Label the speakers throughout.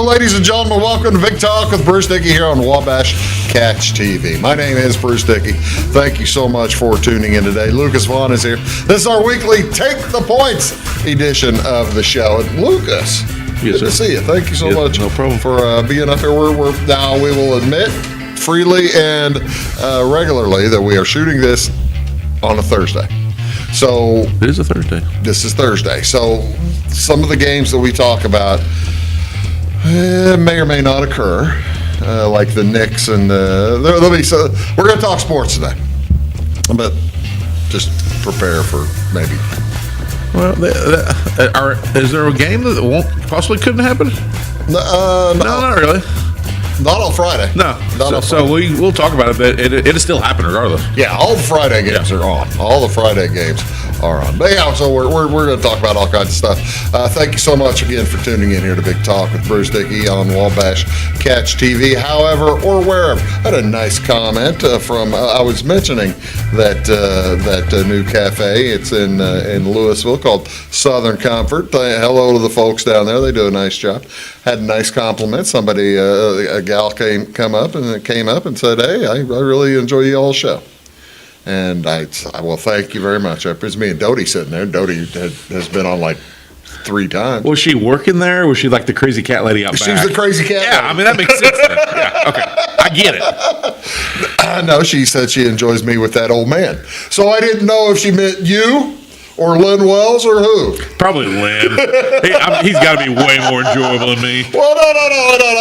Speaker 1: ladies and gentlemen. Welcome to Big Talk with Bruce Dickey here on Wabash Catch TV. My name is Bruce Dickey. Thank you so much for tuning in today. Lucas Vaughan is here. This is our weekly Take the Points edition of the show. And Lucas, good to see you. Thank you so much
Speaker 2: no problem.
Speaker 1: for being up here. Now we will admit freely and regularly that we are shooting this on a Thursday. So
Speaker 2: It is a Thursday.
Speaker 1: this is Thursday. So some of the games that we talk about may or may not occur, like the Knicks and there'll be. So we're going to talk sports today, but just prepare for maybe.
Speaker 2: Well, is there a game that possibly couldn't happen?
Speaker 1: No,
Speaker 2: not really.
Speaker 1: Not on Friday.
Speaker 2: No.
Speaker 1: Not on
Speaker 2: So we'll talk about it, but it'll still happen regardless.
Speaker 1: Yeah, all the Friday games are on. All the Friday games are on. But yeah, so we're going to talk about all kinds of stuff. Thank you so much again for tuning in here to Big Talk with Bruce Dickey on Wabash Catch TV, however, or wherever. I had a nice comment from, I was mentioning that new cafe. It's in Louisville called Southern Comfort. Hello to the folks down there. They do a nice job. Had a nice compliment. Somebody, a gal came up and said, "Hey, I really enjoy y'all's show." And I well, thank you very much. It's me and Dodie sitting there. Dodie has been on like 3 times.
Speaker 2: Was she working there, or was she like the crazy cat lady out back?
Speaker 1: She was the crazy cat
Speaker 2: Yeah,
Speaker 1: lady.
Speaker 2: I mean, that makes sense then. Yeah, okay. I get it.
Speaker 1: No, she said she enjoys me with that old man. So I didn't know if she meant you or Lynn Wells or who.
Speaker 2: Probably Lynn. He's got to be way more enjoyable than me.
Speaker 1: Well, no.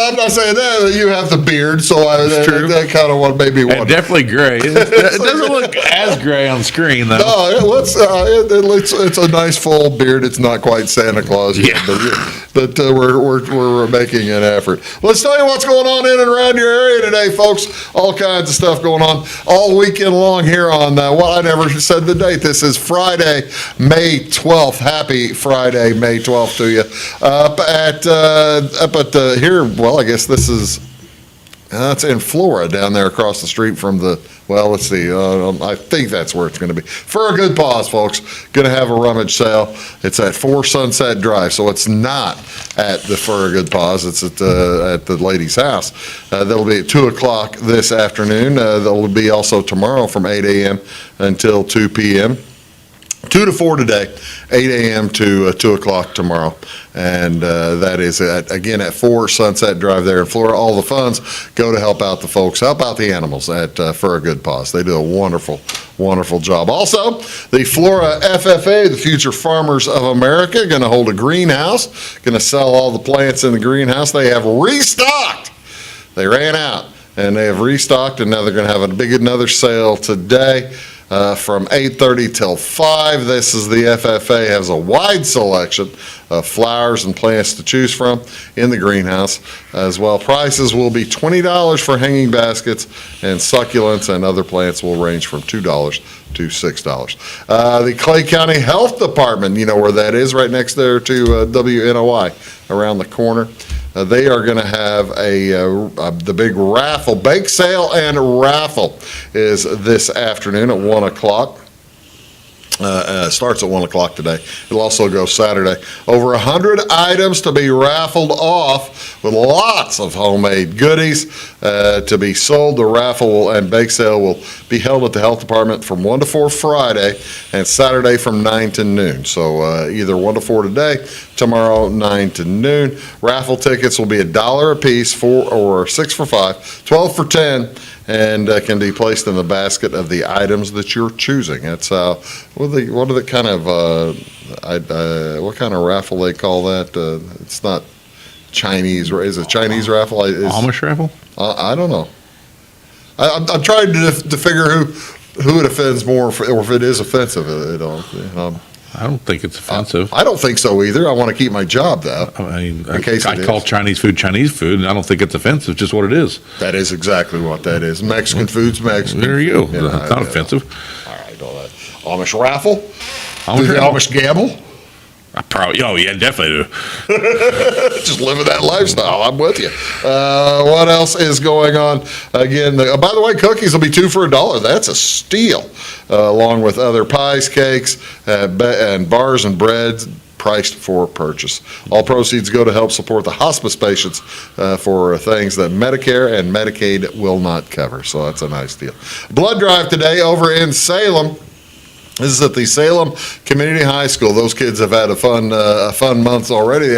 Speaker 1: I'm not saying that. You have the beard, so that kind of what made me wonder.
Speaker 2: And definitely gray. It doesn't look as gray on screen, though.
Speaker 1: No, it's a nice full beard. It's not quite Santa Claus yet, but we're making an effort. Let's tell you what's going on in and around your area today, folks. All kinds of stuff going on all weekend long here on, I never said the date. This is Friday, May 12th. Happy Friday, May 12th to you. Here, well, I guess this is, it's in Florida down there across the street from let's see, I think that's where it's going to be. For a good pause, folks. Going to have a rummage sale. It's at 4 Sunset Drive, so it's not at the For a Good Pause. It's at the lady's house. That'll be at 2 o'clock this afternoon. That'll be also tomorrow from 8 a.m. until 2 p.m. 2 to 4 today, 8 a.m. to 2 o'clock tomorrow. And that is, again, at 4 Sunset Drive there in Florida. All the funds go to help out the folks, help out the animals at For a Good Pause. They do a wonderful, wonderful job. Also, the Florida FFA, the Future Farmers of America, going to hold a greenhouse, going to sell all the plants in the greenhouse. They have restocked. They ran out, and they have restocked, and now they're going to have another sale today. From 8:30 till 5. This is the FFA, has a wide selection of flowers and plants to choose from in the greenhouse as well. Prices will be $20 for hanging baskets, and succulents and other plants will range from $2 to $6. The Clay County Health Department, you know where that is, right next there to WNOI, around the corner. They are going to have the big raffle, bake sale and raffle is this afternoon at 1 o'clock. Starts at 1 o'clock today. It'll also go Saturday. Over 100 items to be raffled off with lots of homemade goodies to be sold. The raffle and bake sale will be held at the health department from 1 to 4 Friday and Saturday from 9 to noon. So either 1 to 4 today, tomorrow 9 to noon. Raffle tickets will be $1 a piece, 4 or 6 for $5, 12 for $10. And can be placed in the basket of the items that you're choosing. That's what kind of raffle they call that? It's not Chinese. Is it Chinese raffle?
Speaker 2: Amish raffle?
Speaker 1: I don't know. I'm trying to figure who it offends more, or if it is offensive at all.
Speaker 2: I don't think it's offensive.
Speaker 1: I don't think so either. I want to keep my job, though.
Speaker 2: I mean, I call Chinese food, and I don't think it's offensive. It's just what it is.
Speaker 1: That is exactly what that is. Mexican food's Mexican.
Speaker 2: There you go.
Speaker 1: Yeah,
Speaker 2: it's not offensive.
Speaker 1: All right, all that. Amish raffle? Do the Amish gamble?
Speaker 2: Yeah, definitely do.
Speaker 1: Just living that lifestyle. I'm with you. What else is going on? Again, by the way, cookies will be 2 for $1. That's a steal. Along with other pies, cakes, and bars and breads, priced for purchase. All proceeds go to help support the hospice patients for things that Medicare and Medicaid will not cover. So that's a nice deal. Blood drive today over in Salem. This is at the Salem Community High School. Those kids have had a fun month already.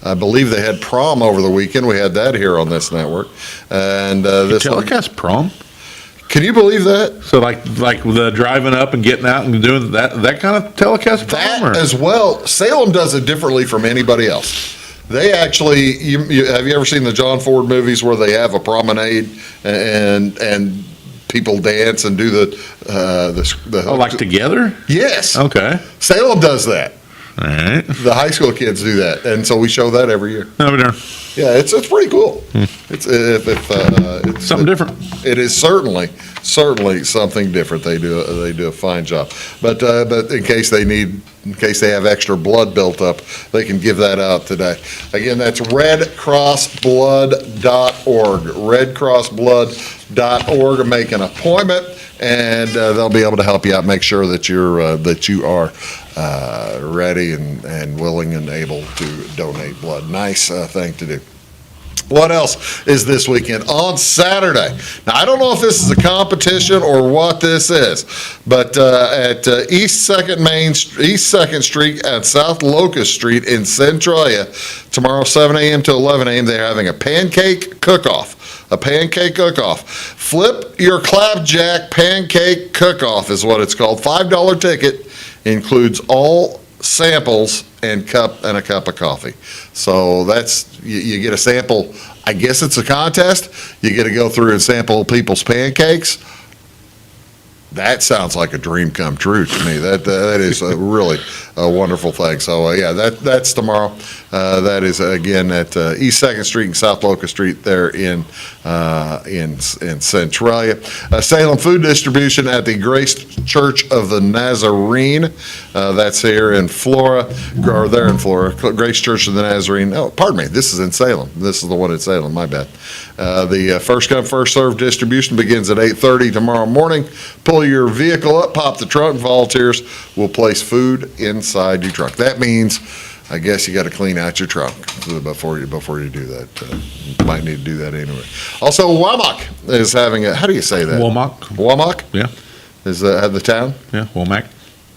Speaker 1: I believe they had prom over the weekend. We had that here on this network. And this
Speaker 2: Telecast prom?
Speaker 1: Can you believe that?
Speaker 2: So like the driving up and getting out and doing that kind of telecast prom?
Speaker 1: That as well. Salem does it differently from anybody else. They actually, have you ever seen the John Ford movies where they have a promenade and people dance and do the
Speaker 2: Oh, like together?
Speaker 1: Yes.
Speaker 2: Okay.
Speaker 1: Salem does that.
Speaker 2: All right.
Speaker 1: The high school kids do that, and so we show that every year.
Speaker 2: Over there.
Speaker 1: Yeah, it's pretty cool. It's
Speaker 2: Something different.
Speaker 1: It is certainly something different. They do a fine job. But in case they have extra blood built up, they can give that out today. Again, that's redcrossblood.org. Redcrossblood.org. Make an appointment, and they'll be able to help you out. Make sure that you are ready and willing and able to donate blood. Nice thing to do. What else is this weekend? On Saturday. Now, I don't know if this is a competition or what this is, but at East 2nd Street and South Locust Street in Centralia, tomorrow 7 a.m. to 11 a.m., they're having a pancake cook-off. A pancake cook-off. Flip your clapjack pancake cook-off is what it's called. $5 ticket, includes all samples and a cup of coffee. So that's, you get a sample. I guess it's a contest. You get to go through and sample people's pancakes. That sounds like a dream come true to me. That is really a wonderful thing. So that's tomorrow. That is again at East 2nd Street and South Locust Street there in Centralia. Salem Food Distribution at the Grace Church of the Nazarene. That's here in Flora, or there in Flora. Grace Church of the Nazarene. Oh, pardon me. This is in Salem. This is the one in Salem. My bad. The first come, first served distribution begins at 8:30 tomorrow morning. Pull your vehicle up, pop the trunk. Volunteers will place food inside your trunk. That means, I guess you got to clean out your trunk before you do that. You might need to do that anyway. Also, Wamak is having a, how do you say that?
Speaker 2: Womack.
Speaker 1: Wamak?
Speaker 2: Yeah.
Speaker 1: Is the town?
Speaker 2: Yeah. Womack.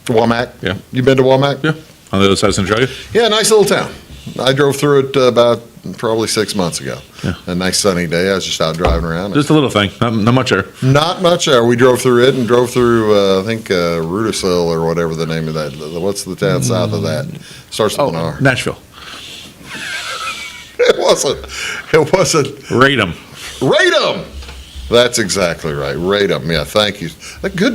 Speaker 1: Wamak?
Speaker 2: Yeah.
Speaker 1: You been to Wamak?
Speaker 2: Yeah. On the other side of Centralia.
Speaker 1: Yeah, nice little town. I drove through it about probably 6 months ago.
Speaker 2: Yeah.
Speaker 1: A nice sunny day. I was just out driving around.
Speaker 2: Just a little thing. Not much there.
Speaker 1: Not much there. We drove through it and drove through, I think, Rudisill or whatever the name of that. What's the town south of that? Starts with an R.
Speaker 2: Nashville.
Speaker 1: It wasn't.
Speaker 2: Radom.
Speaker 1: Radom. That's exactly right. Radom. Yeah, thank you. Good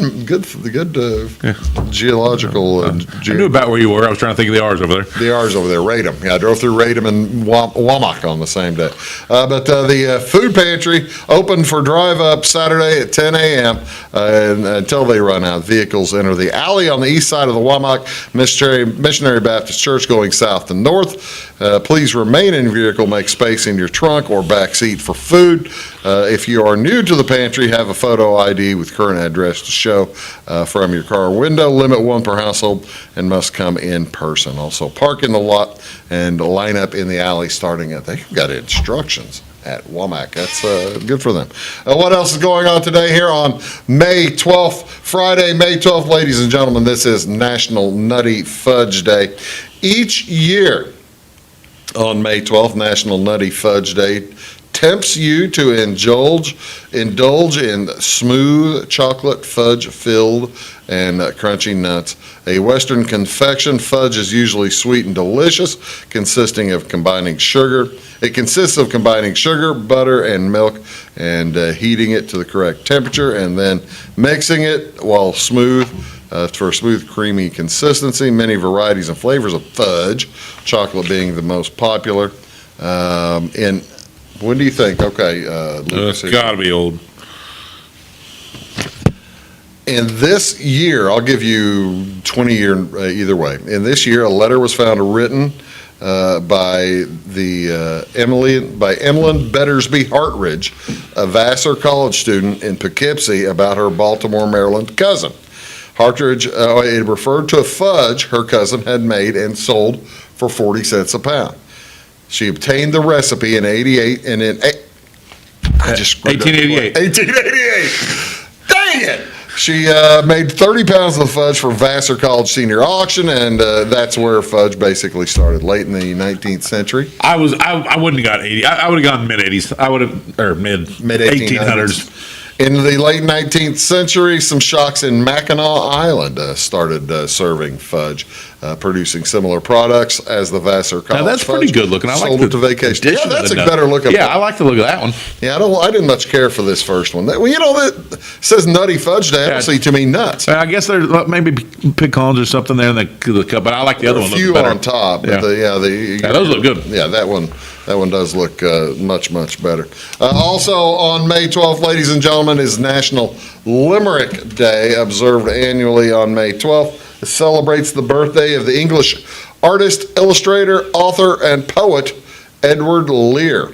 Speaker 1: geological.
Speaker 2: I knew about where you were. I was trying to think of the R's over there.
Speaker 1: The R's over there, Radom. Yeah, I drove through Radom and Wamak on the same day. But the food pantry open for drive up Saturday at 10 a.m. And until they run out. Vehicles enter the alley on the east side of the Wamak Missionary Baptist Church going south to north. Please remain in your vehicle. Make space in your trunk or back seat for food. If you are new to the pantry, have a photo ID with current address to show from your car window. Limit one per household and must come in person. Also, park in the lot and line up in the alley starting at, they've got instructions at Wamak. That's good for them. What else is going on today here on May 12th, Friday, May 12th, ladies and gentlemen? This is National Nutty Fudge Day. Each year on May 12th, National Nutty Fudge Day tempts you to indulge in smooth chocolate fudge filled and crunchy nuts. A Western confection, fudge is usually sweet and delicious, consisting of combining sugar. It consists of combining sugar, butter, and milk, and heating it to the correct temperature, and then mixing it while smooth for a smooth, creamy consistency. Many varieties and flavors of fudge, chocolate being the most popular. When do you think? Okay,
Speaker 2: It's got to be old.
Speaker 1: In this year, I'll give you 20-year either way. In this year, a letter was found written by Emmeline Bettersby Hartridge, a Vassar College student in Poughkeepsie, about her Baltimore, Maryland cousin. Hartridge, it referred to a fudge her cousin had made and sold for 40 cents a pound. She obtained the recipe in 88, and in I just screwed up.
Speaker 2: 1888.
Speaker 1: 1888. Dang it! She made 30 pounds of the fudge for Vassar College senior auction, and that's where fudge basically started, late in the 19th century.
Speaker 2: I wouldn't have got 80. I would have gone mid-80s. I would have, or mid-1800s.
Speaker 1: In the late 19th century, some shocks in Mackinac Island started serving fudge, producing similar products as the Vassar College.
Speaker 2: Now that's pretty
Speaker 1: fudge.
Speaker 2: good looking. I like
Speaker 1: Sold
Speaker 2: the
Speaker 1: it to vacation. Yeah,
Speaker 2: addition
Speaker 1: that's
Speaker 2: of
Speaker 1: a
Speaker 2: the
Speaker 1: better looking.
Speaker 2: Yeah, I like the look of that one.
Speaker 1: Yeah, I didn't much care for this first one. Well, that says nutty fudge day. I don't see too many nuts.
Speaker 2: I guess there's maybe pecans or something there in the cup, but I like the other one.
Speaker 1: A few
Speaker 2: better.
Speaker 1: on top.
Speaker 2: Yeah.
Speaker 1: But
Speaker 2: those look good.
Speaker 1: Yeah, that one does look much better. Also on May 12th, ladies and gentlemen, is National Limerick Day, observed annually on May 12th. It celebrates the birthday of the English artist, illustrator, author, and poet Edward Lear.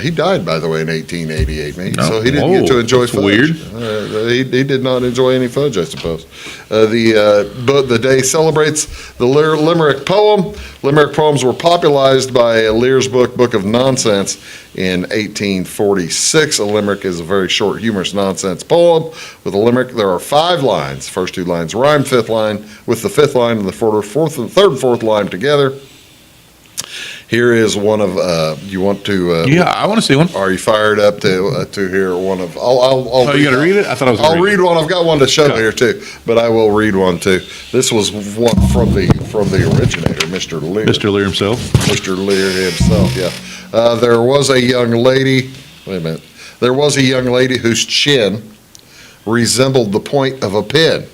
Speaker 1: He died, by the way, in 1888, so he didn't get to enjoy fudge.
Speaker 2: Weird.
Speaker 1: He did not enjoy any fudge, I suppose. The day celebrates the Limerick poem. Limerick poems were popularized by Lear's Book of Nonsense in 1846. A limerick is a very short, humorous nonsense poem. With a limerick, there are 5 lines. First 2 lines rhyme, fifth line with the fifth line, and the third and fourth line together. Here is one of, you want to?
Speaker 2: Yeah, I want to see one.
Speaker 1: Are you fired up to hear one of?
Speaker 2: Oh, you got to read it? I thought I was.
Speaker 1: I'll read one. I've got one to show here too, but I will read one too. This was one from the originator, Mr. Lear.
Speaker 2: Mr. Lear himself.
Speaker 1: Mr. Lear himself. Yeah. There was a young lady. Wait a minute. There was a young lady whose chin resembled the point of a pin.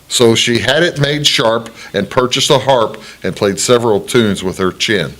Speaker 1: So she had it made sharp and purchased a harp and played several tunes with her chin.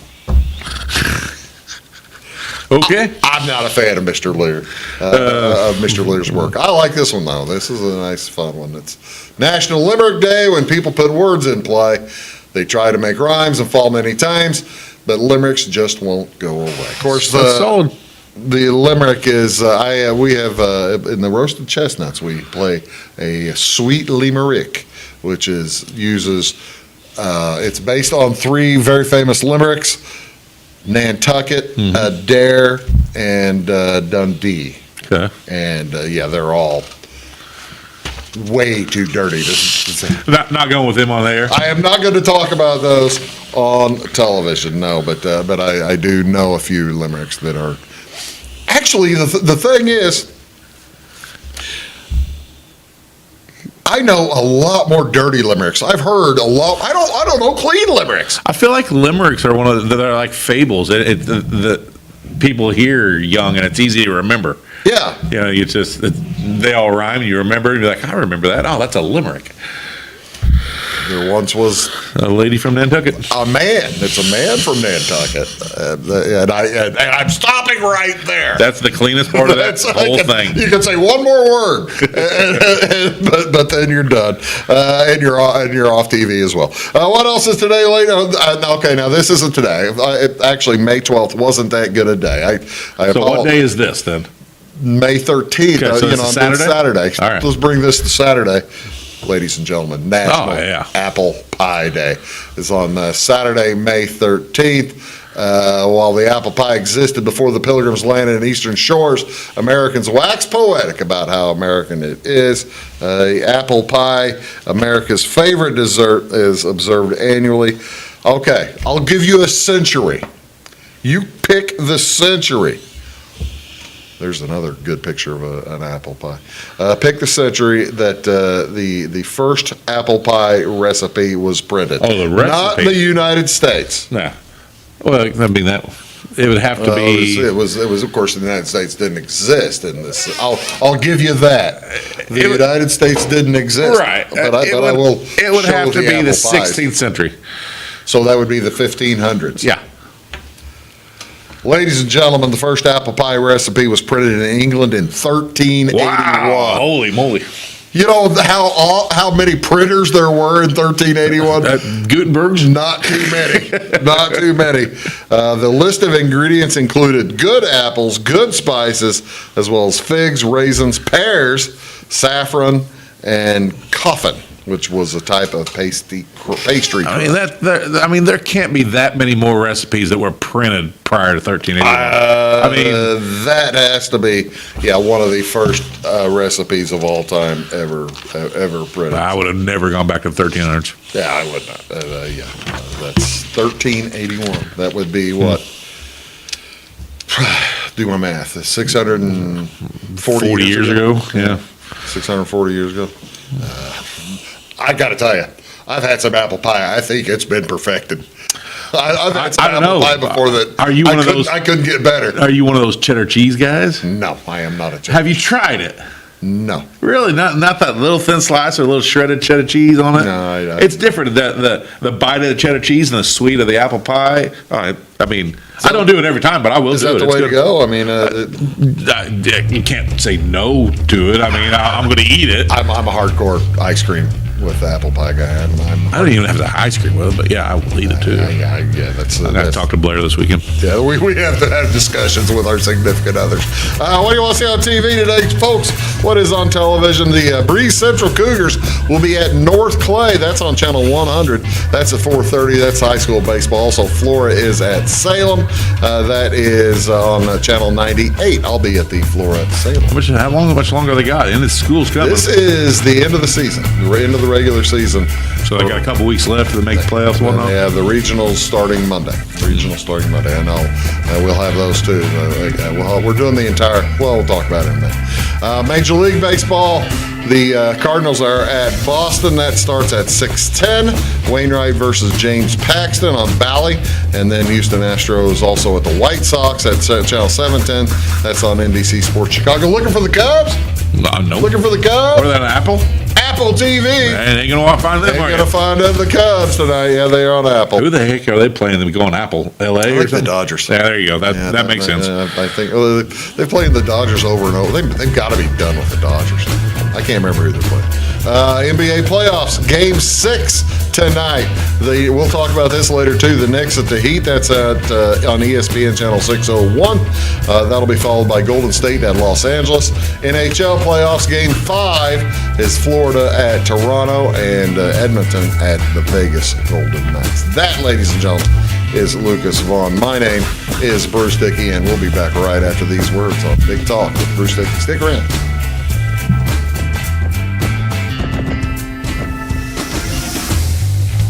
Speaker 2: Okay.
Speaker 1: I'm not a fan of Mr. Lear, of Mr. Lear's work. I like this one, though. This is a nice, fun one. It's National Limerick Day. When people put words in play, they try to make rhymes and fall many times, but limericks just won't go away. Of course,
Speaker 2: That's solid.
Speaker 1: the limerick is, we have, in the roasted chestnuts, we play a sweet limerick, which uses, it's based on 3 very famous limericks: Nantucket, Adair, and Dundee.
Speaker 2: Okay.
Speaker 1: And, they're all way too dirty.
Speaker 2: Not going with him on there.
Speaker 1: I am not going to talk about those on television, no, but I do know a few limericks that are. Actually, the thing is, I know a lot more dirty limericks. I've heard a lot. I don't know clean limericks.
Speaker 2: I feel like limericks are one of they're like fables. The people hear young and it's easy to remember.
Speaker 1: Yeah.
Speaker 2: You know, they all rhyme. You remember. And you're like, I remember that. Oh, that's a limerick.
Speaker 1: There once was
Speaker 2: a lady from Nantucket.
Speaker 1: A man. It's a man from Nantucket, and I'm stopping right there.
Speaker 2: That's the cleanest part of that whole thing.
Speaker 1: You can say one more word, but then you're done, and you're off TV as well. What else is today, late? Okay, now this isn't today. Actually, May 12th wasn't that good a day.
Speaker 2: So what day is this then?
Speaker 1: May 13th.
Speaker 2: Okay, so it's Saturday? All right.
Speaker 1: Let's bring this to Saturday. Ladies and gentlemen, National Apple Pie Day is on Saturday, May 13th. While the apple pie existed before the Pilgrims landed in eastern shores, Americans wax poetic about how American it is. Apple pie, America's favorite dessert, is observed annually. Okay, I'll give you a century. You pick the century. There's another good picture of an apple pie. Pick the century that the first apple pie recipe was printed.
Speaker 2: Oh, the recipe.
Speaker 1: Not the United States.
Speaker 2: Nah. Well, I mean that it would have to be.
Speaker 1: It was of course the United States didn't exist in this. I'll give you that. The United States didn't exist.
Speaker 2: Right.
Speaker 1: But I will.
Speaker 2: It would have to be the 16th century.
Speaker 1: So that would be the 1500s.
Speaker 2: Yeah.
Speaker 1: Ladies and gentlemen, the first apple pie recipe was printed in England in 1381.
Speaker 2: Wow, holy moly.
Speaker 1: You know how many printers there were in 1381?
Speaker 2: Gutenberg's?
Speaker 1: Not too many. Not too many. The list of ingredients included good apples, good spices, as well as figs, raisins, pears, saffron, and coffin, which was a type of pastry.
Speaker 2: I mean, there can't be that many more recipes that were printed prior to 1381.
Speaker 1: That has to be, one of the first recipes of all time ever printed.
Speaker 2: I would have never gone back to the 1300s.
Speaker 1: Yeah, I would not. That's 1381. That would be what? Do my math. 640
Speaker 2: years ago. Yeah.
Speaker 1: 640 years ago. I got to tell you, I've had some apple pie. I think it's been perfected. I've had some apple pie before that.
Speaker 2: Are you one of those?
Speaker 1: I couldn't get better.
Speaker 2: Are you one of those cheddar cheese guys?
Speaker 1: No, I am not a cheddar.
Speaker 2: Have you tried it?
Speaker 1: No.
Speaker 2: Really? Not that little thin slice or a little shredded cheddar cheese on it?
Speaker 1: No,
Speaker 2: it's different. The bite of the cheddar cheese and the sweet of the apple pie. I don't do it every time, but I will do it.
Speaker 1: Is that the way to go? I mean,
Speaker 2: you can't say no to it. I mean, I'm going to eat it.
Speaker 1: I'm a hardcore ice cream with the apple pie guy.
Speaker 2: I don't even have the ice cream with it, but I will eat it too.
Speaker 1: That's.
Speaker 2: I got to talk to Blair this weekend.
Speaker 1: Yeah, we have to have discussions with our significant others. What do you want to see on TV today, folks? What is on television? The Breeze Central Cougars will be at North Clay. That's on Channel 100. That's at 4:30. That's high school baseball. Also, Flora is at Salem. That is on Channel 98. I'll be at the Flora at Salem.
Speaker 2: How much longer they got? And the school's coming.
Speaker 1: This is the end of the season. The end of the regular season.
Speaker 2: So they got a couple weeks left to make the playoffs. Whatnot.
Speaker 1: Yeah, the regionals starting Monday. I know. We'll have those too. We're doing the entire. Well, we'll talk about it in a minute. Major League Baseball. The Cardinals are at Boston. That starts at 6:10. Wainwright versus James Paxton on Bally. And then Houston Astros also at the White Sox at Channel 710. That's on NBC Sports Chicago. Looking for the Cubs?
Speaker 2: No.
Speaker 1: Looking for the Cubs?
Speaker 2: Or that Apple?
Speaker 1: Apple TV.
Speaker 2: And ain't going to find them.
Speaker 1: Ain't going to find the Cubs tonight. Yeah, they are on Apple.
Speaker 2: Who the heck are they playing? They go on Apple? LA or something?
Speaker 1: The Dodgers.
Speaker 2: Yeah, there you go. That makes sense.
Speaker 1: I think they're playing the Dodgers over and over. They've got to be done with the Dodgers. I can't remember who they're playing. NBA Playoffs, Game 6 tonight. We'll talk about this later, too. The Knicks at the Heat. That's on ESPN Channel 601. That'll be followed by Golden State at Los Angeles. NHL Playoffs, Game 5 is Florida at Toronto and Edmonton at the Vegas Golden Knights. That, ladies and gentlemen, is Lucas Vaughan. My name is Bruce Dickey, and we'll be back right after these words on Big Talk with Bruce Dickey. Stick around.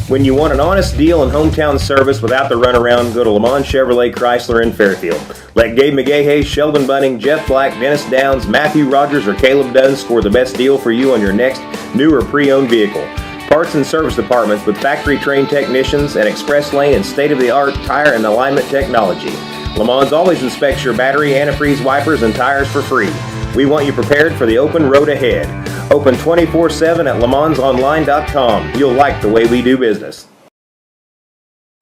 Speaker 3: When you want an honest deal and hometown service without the runaround, go to Lamont Chevrolet Chrysler in Fairfield. Let Gabe McGahey, Sheldon Bunning, Jeff Black, Dennis Downs, Matthew Rogers, or Caleb Dunn score the best deal for you on your next new or pre-owned vehicle. Parts and service departments with factory-trained technicians and express lane and state-of-the-art tire and alignment technology. Lamont always inspects your battery, antifreeze, wipers, and tires for free. We want you prepared for the open road ahead. Open 24/7 at LeMansOnline.com. You'll like the way we do business.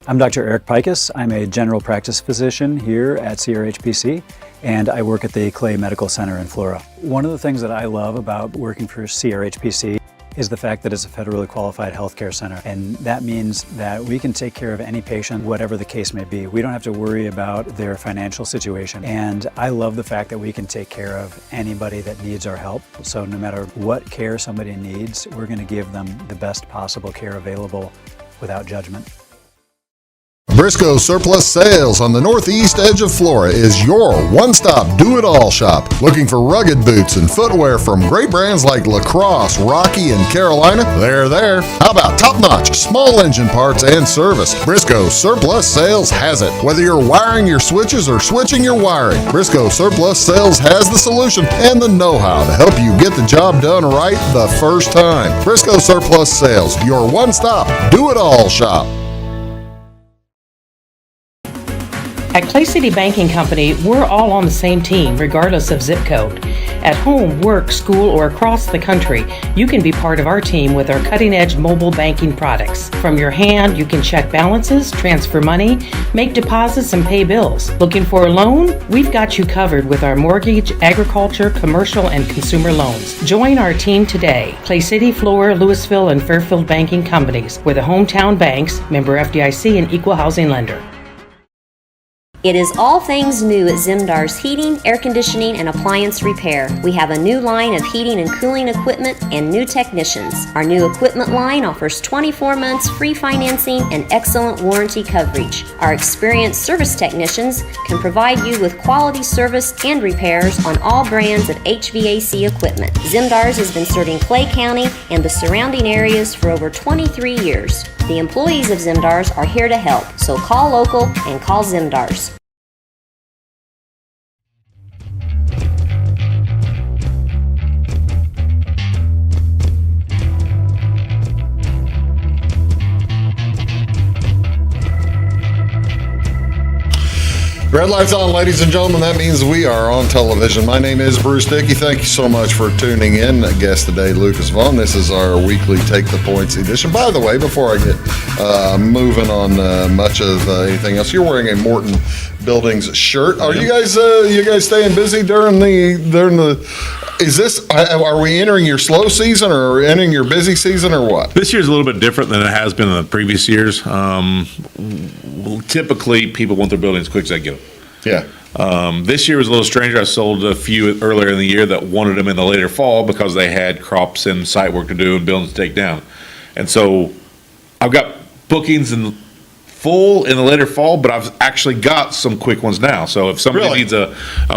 Speaker 4: I'm Dr. Eric Pikus. I'm a general practice physician here at CRHPC, and I work at the Clay Medical Center in Flora. One of the things that I love about working for CRHPC is the fact that it's a federally qualified healthcare center. And that means that we can take care of any patient, whatever the case may be. We don't have to worry about their financial situation. And I love the fact that we can take care of anybody that needs our help. So no matter what care somebody needs, we're going to give them the best possible care available without judgment.
Speaker 1: Briscoe Surplus Sales on the northeast edge of Flora is your one-stop do-it-all shop. Looking for rugged boots and footwear from great brands like Lacrosse, Rocky, and Carolina? They're there. How about top-notch small engine parts and service? Briscoe Surplus Sales has it. Whether you're wiring your switches or switching your wiring, Briscoe Surplus Sales has the solution and the know-how to help you get the job done right the first time. Briscoe Surplus Sales, your one-stop do-it-all shop.
Speaker 5: At Clay City Banking Company, we're all on the same team, regardless of zip code. At home, work, school, or across the country, you can be part of our team with our cutting-edge mobile banking products. From your hand, you can check balances, transfer money, make deposits, and pay bills. Looking for a loan? We've got you covered with our mortgage, agriculture, commercial, and consumer loans. Join our team today. Clay City, Flora, Louisville, and Fairfield Banking Companies. We're the hometown banks, member FDIC, and equal housing lender.
Speaker 6: It is all things new at Zimdar's Heating, Air Conditioning, and Appliance Repair. We have a new line of heating and cooling equipment and new technicians. Our new equipment line offers 24 months free financing and excellent warranty coverage. Our experienced service technicians can provide you with quality service and repairs on all brands of HVAC equipment. Zimdar's has been serving Clay County and the surrounding areas for over 23 years. The employees of Zimdar's are here to help, so call local and call Zimdar's.
Speaker 1: Red light's on, ladies and gentlemen. That means we are on television. My name is Bruce Dickey. Thank you so much for tuning in. Guest today, Lucas Vaughan. This is our weekly Take the Points edition. By the way, before I get moving on much of anything else, you're wearing a Morton Buildings shirt. Are you guys staying busy during the? Is this? Are we entering your slow season or entering your busy season or what?
Speaker 2: This year's a little bit different than it has been in the previous years. Typically, people want their buildings as quick as they get them.
Speaker 1: Yeah.
Speaker 2: This year was a little stranger. I sold a few earlier in the year that wanted them in the later fall because they had crops and site work to do and buildings to take down. And so I've got bookings in full in the later fall, but I've actually got some quick ones now. So if somebody
Speaker 1: Really?
Speaker 2: needs a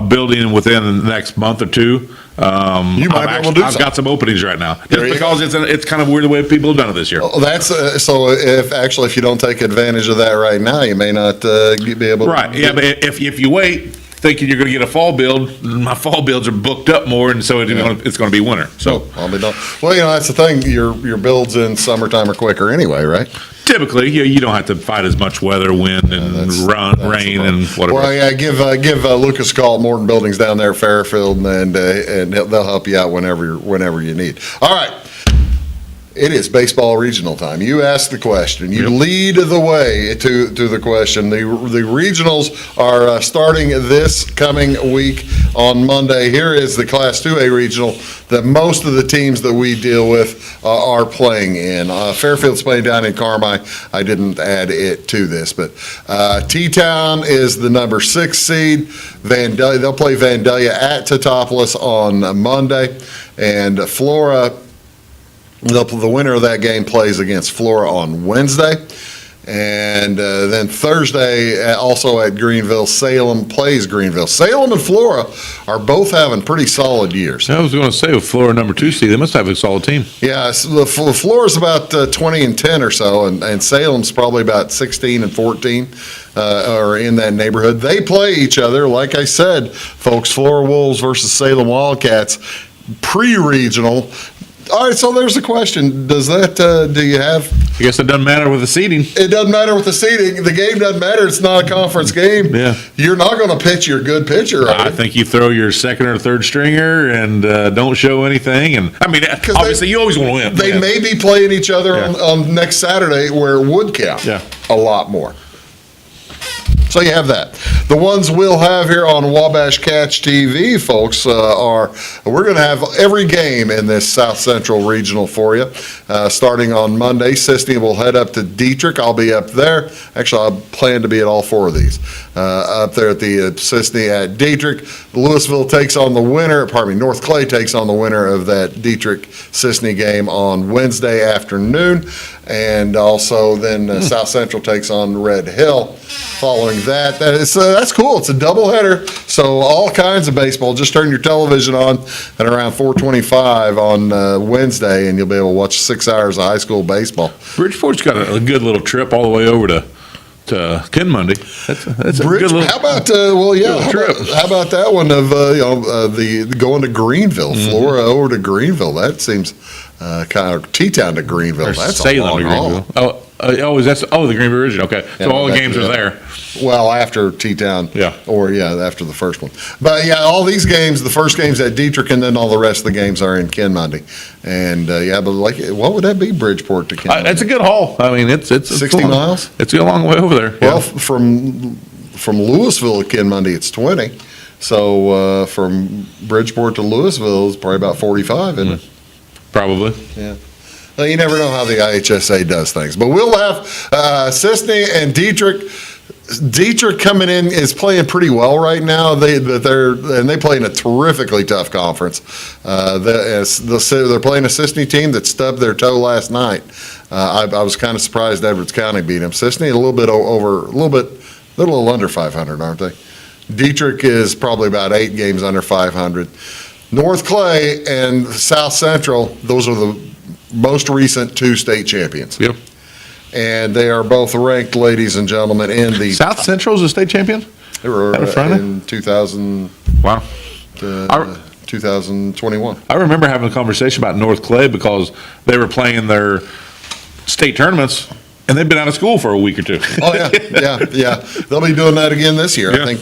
Speaker 2: building within the next month or two,
Speaker 1: You might be able to do
Speaker 2: I've got some openings right now. Just
Speaker 1: There you
Speaker 2: because it's kind of weird the way people have done it this year.
Speaker 1: Oh, that's so. If you don't take advantage of that right now, you may not be able.
Speaker 2: Right,
Speaker 1: to
Speaker 2: yeah, but if you wait, thinking you're going to get a fall build, my fall builds are booked up more, and so it's going to be winter. So
Speaker 1: I'll be done. Well, that's the thing. Your builds in summertime are quicker anyway, right?
Speaker 2: typically, you don't have to fight as much weather, wind, and rain, and whatever.
Speaker 1: Well, yeah, give Lucas a call at Morton Buildings down there at Fairfield, and they'll help you out whenever you need. All right. It is baseball regional time. You asked the question. You lead the way to the question. The regionals are starting this coming week on Monday. Here is the Class 2A regional that most of the teams that we deal with are playing in. Fairfield's playing down in Carmi. I didn't add it to this, but T-Town is the number 6 seed. They'll play Vandalia at Teutopolis on Monday, and Flora. The winner of that game plays against Flora on Wednesday. And then Thursday, also at Greenville, Salem plays Greenville. Salem and Flora are both having pretty solid years.
Speaker 2: I was going to say, with Flora number 2 seed, they must have a solid team.
Speaker 1: Yeah, so Flora's about 20-10 or so, and Salem's probably about 16-14, or in that neighborhood. They play each other, like I said, folks. Flora Wolves versus Salem Wildcats, pre-regional. All right, so there's the question. Does that, do you have?
Speaker 2: I guess it doesn't matter with the seeding.
Speaker 1: It doesn't matter with the seeding. The game doesn't matter. It's not a conference game.
Speaker 2: Yeah.
Speaker 1: You're not going to pitch your good pitcher, right?
Speaker 2: I think you throw your second or third stringer and don't show anything. And I mean, obviously, you always want to win.
Speaker 1: They may be playing each other on next Saturday where it would count a lot more. So you have that. The ones we'll have here on Wabash Catch TV, folks, we're going to have every game in this South Central Regional for you. Starting on Monday, Sisney will head up to Dietrich. I'll be up there. Actually, I plan to be at all 4 of these. Up there at the Sisney at Dietrich. Louisville takes on the winner, North Clay takes on the winner of that Dietrich-Sisney game on Wednesday afternoon. And also then South Central takes on Red Hill following that. That's cool. It's a doubleheader. So all kinds of baseball. Just turn your television on at around 4:25 on Wednesday, and you'll be able to watch 6 hours of high school baseball.
Speaker 2: Bridgeport's got a good little trip all the way over to Kinmundy. That's a good little.
Speaker 1: How about how about that one of the going to Greenville, Flora over to Greenville? That seems kind of T-Town to Greenville. That's
Speaker 2: Salem
Speaker 1: a long haul.
Speaker 2: to Greenville. The Greenville Region. Okay, so all the games are there.
Speaker 1: Well, after T-Town.
Speaker 2: Yeah.
Speaker 1: Or, after the first one. But, all these games, the first game's at Dietrich, and then all the rest of the games are in Kinmundy. And, but what would that be, Bridgeport to Kinmundy?
Speaker 2: It's a good haul. I mean, it's
Speaker 1: 60 miles?
Speaker 2: It's a long way over there.
Speaker 1: Well, from Louisville to Kinmundy, it's 20. So, from Bridgeport to Louisville is probably about 45, isn't it?
Speaker 2: Probably.
Speaker 1: Yeah. Well, you never know how the IHSA does things. But we'll have Sisney and Dietrich Dietrich coming in is playing pretty well right now. They play in a terrifically tough conference. They're playing a Sisney team that stubbed their toe last night. I was kind of surprised Edwards County beat them. Sisney a little under 500, aren't they? Dietrich is probably about 8 games under 500. North Clay and South Central, those are the most recent 2 state champions.
Speaker 2: Yep.
Speaker 1: And they are both ranked, ladies and gentlemen, in the
Speaker 2: South Central's a state champion?
Speaker 1: They were in 2000.
Speaker 2: Wow.
Speaker 1: 2021.
Speaker 2: I remember having a conversation about North Clay because they were playing their state tournaments, and they've been out of school for a week or 2.
Speaker 1: Oh yeah. They'll be doing that again this year.
Speaker 2: Yeah.
Speaker 1: I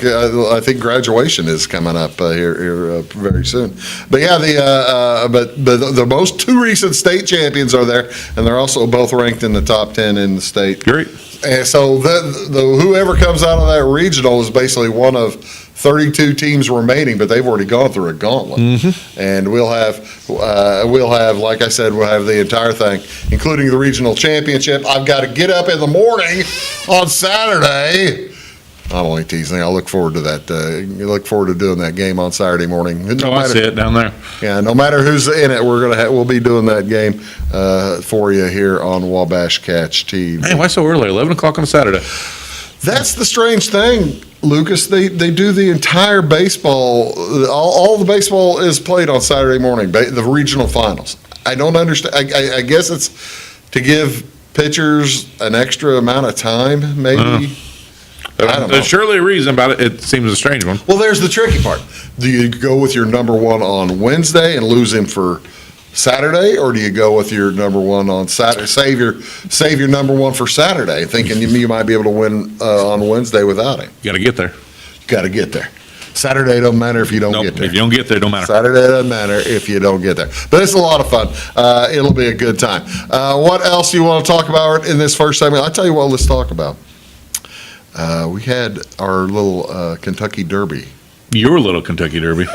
Speaker 1: think graduation is coming up here very soon. But yeah, the most 2 recent state champions are there, and they're also both ranked in the top 10 in the state.
Speaker 2: Great.
Speaker 1: And so whoever comes out of that regional is basically one of 32 teams remaining, but they've already gone through a gauntlet.
Speaker 2: Mm-hmm.
Speaker 1: And we'll have, like I said, we'll have the entire thing, including the regional championship. I've got to get up in the morning on Saturday. I'm only teasing. I look forward to that. Look forward to doing that game on Saturday morning.
Speaker 2: I see it down there.
Speaker 1: Yeah, no matter who's in it, we'll be doing that game for you here on Wabash Catch TV.
Speaker 2: Man, why so early? 11 o'clock on a Saturday.
Speaker 1: That's the strange thing, Lucas. They do the entire baseball. All the baseball is played on Saturday morning. The regional finals. I don't understand. I guess it's to give pitchers an extra amount of time, maybe. I don't know.
Speaker 2: There's surely a reason about it. It seems a strange one.
Speaker 1: Well, there's the tricky part. Do you go with your number 1 on Wednesday and lose him for Saturday, or do you go with your number 1 on Saturday? Save your number 1 for Saturday, thinking you might be able to win on Wednesday without him.
Speaker 2: You got to get there.
Speaker 1: You got to get there. Saturday don't matter if you don't get there.
Speaker 2: If you don't get there, it don't matter.
Speaker 1: Saturday doesn't matter if you don't get there. But it's a lot of fun. It'll be a good time. What else do you want to talk about in this first segment? I'll tell you what, let's talk about. We had our little Kentucky Derby.
Speaker 2: Your little Kentucky Derby.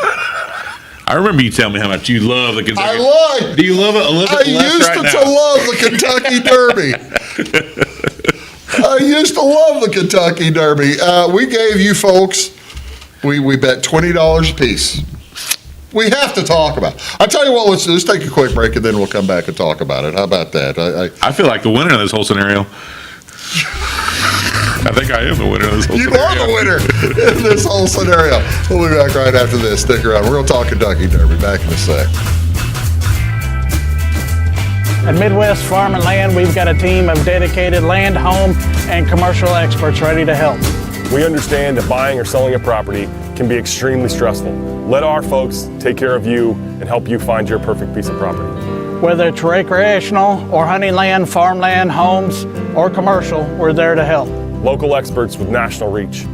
Speaker 2: I remember you telling me how much you love the Kentucky.
Speaker 1: I lied.
Speaker 2: Do you love it a little bit less
Speaker 1: used
Speaker 2: right
Speaker 1: to
Speaker 2: now?
Speaker 1: love the Kentucky Derby. I used to love the Kentucky Derby. We gave you folks, we bet $20 a piece. We have to talk about it. I tell you what, let's take a quick break and then we'll come back and talk about it. How about that?
Speaker 2: I feel like the winner of this whole scenario. I think I am the winner of this whole
Speaker 1: You
Speaker 2: scenario.
Speaker 1: are the winner in this whole scenario. We'll be back right after this. Stick around. We're going to talk Kentucky Derby. Back in a sec.
Speaker 7: At Midwest Farm and Land, we've got a team of dedicated land, home, and commercial experts ready to help.
Speaker 8: We understand that buying or selling a property can be extremely stressful. Let our folks take care of you and help you find your perfect piece of property.
Speaker 7: Whether it's recreational or hunting land, farmland, homes, or commercial, we're there to help.
Speaker 8: Local experts with national reach.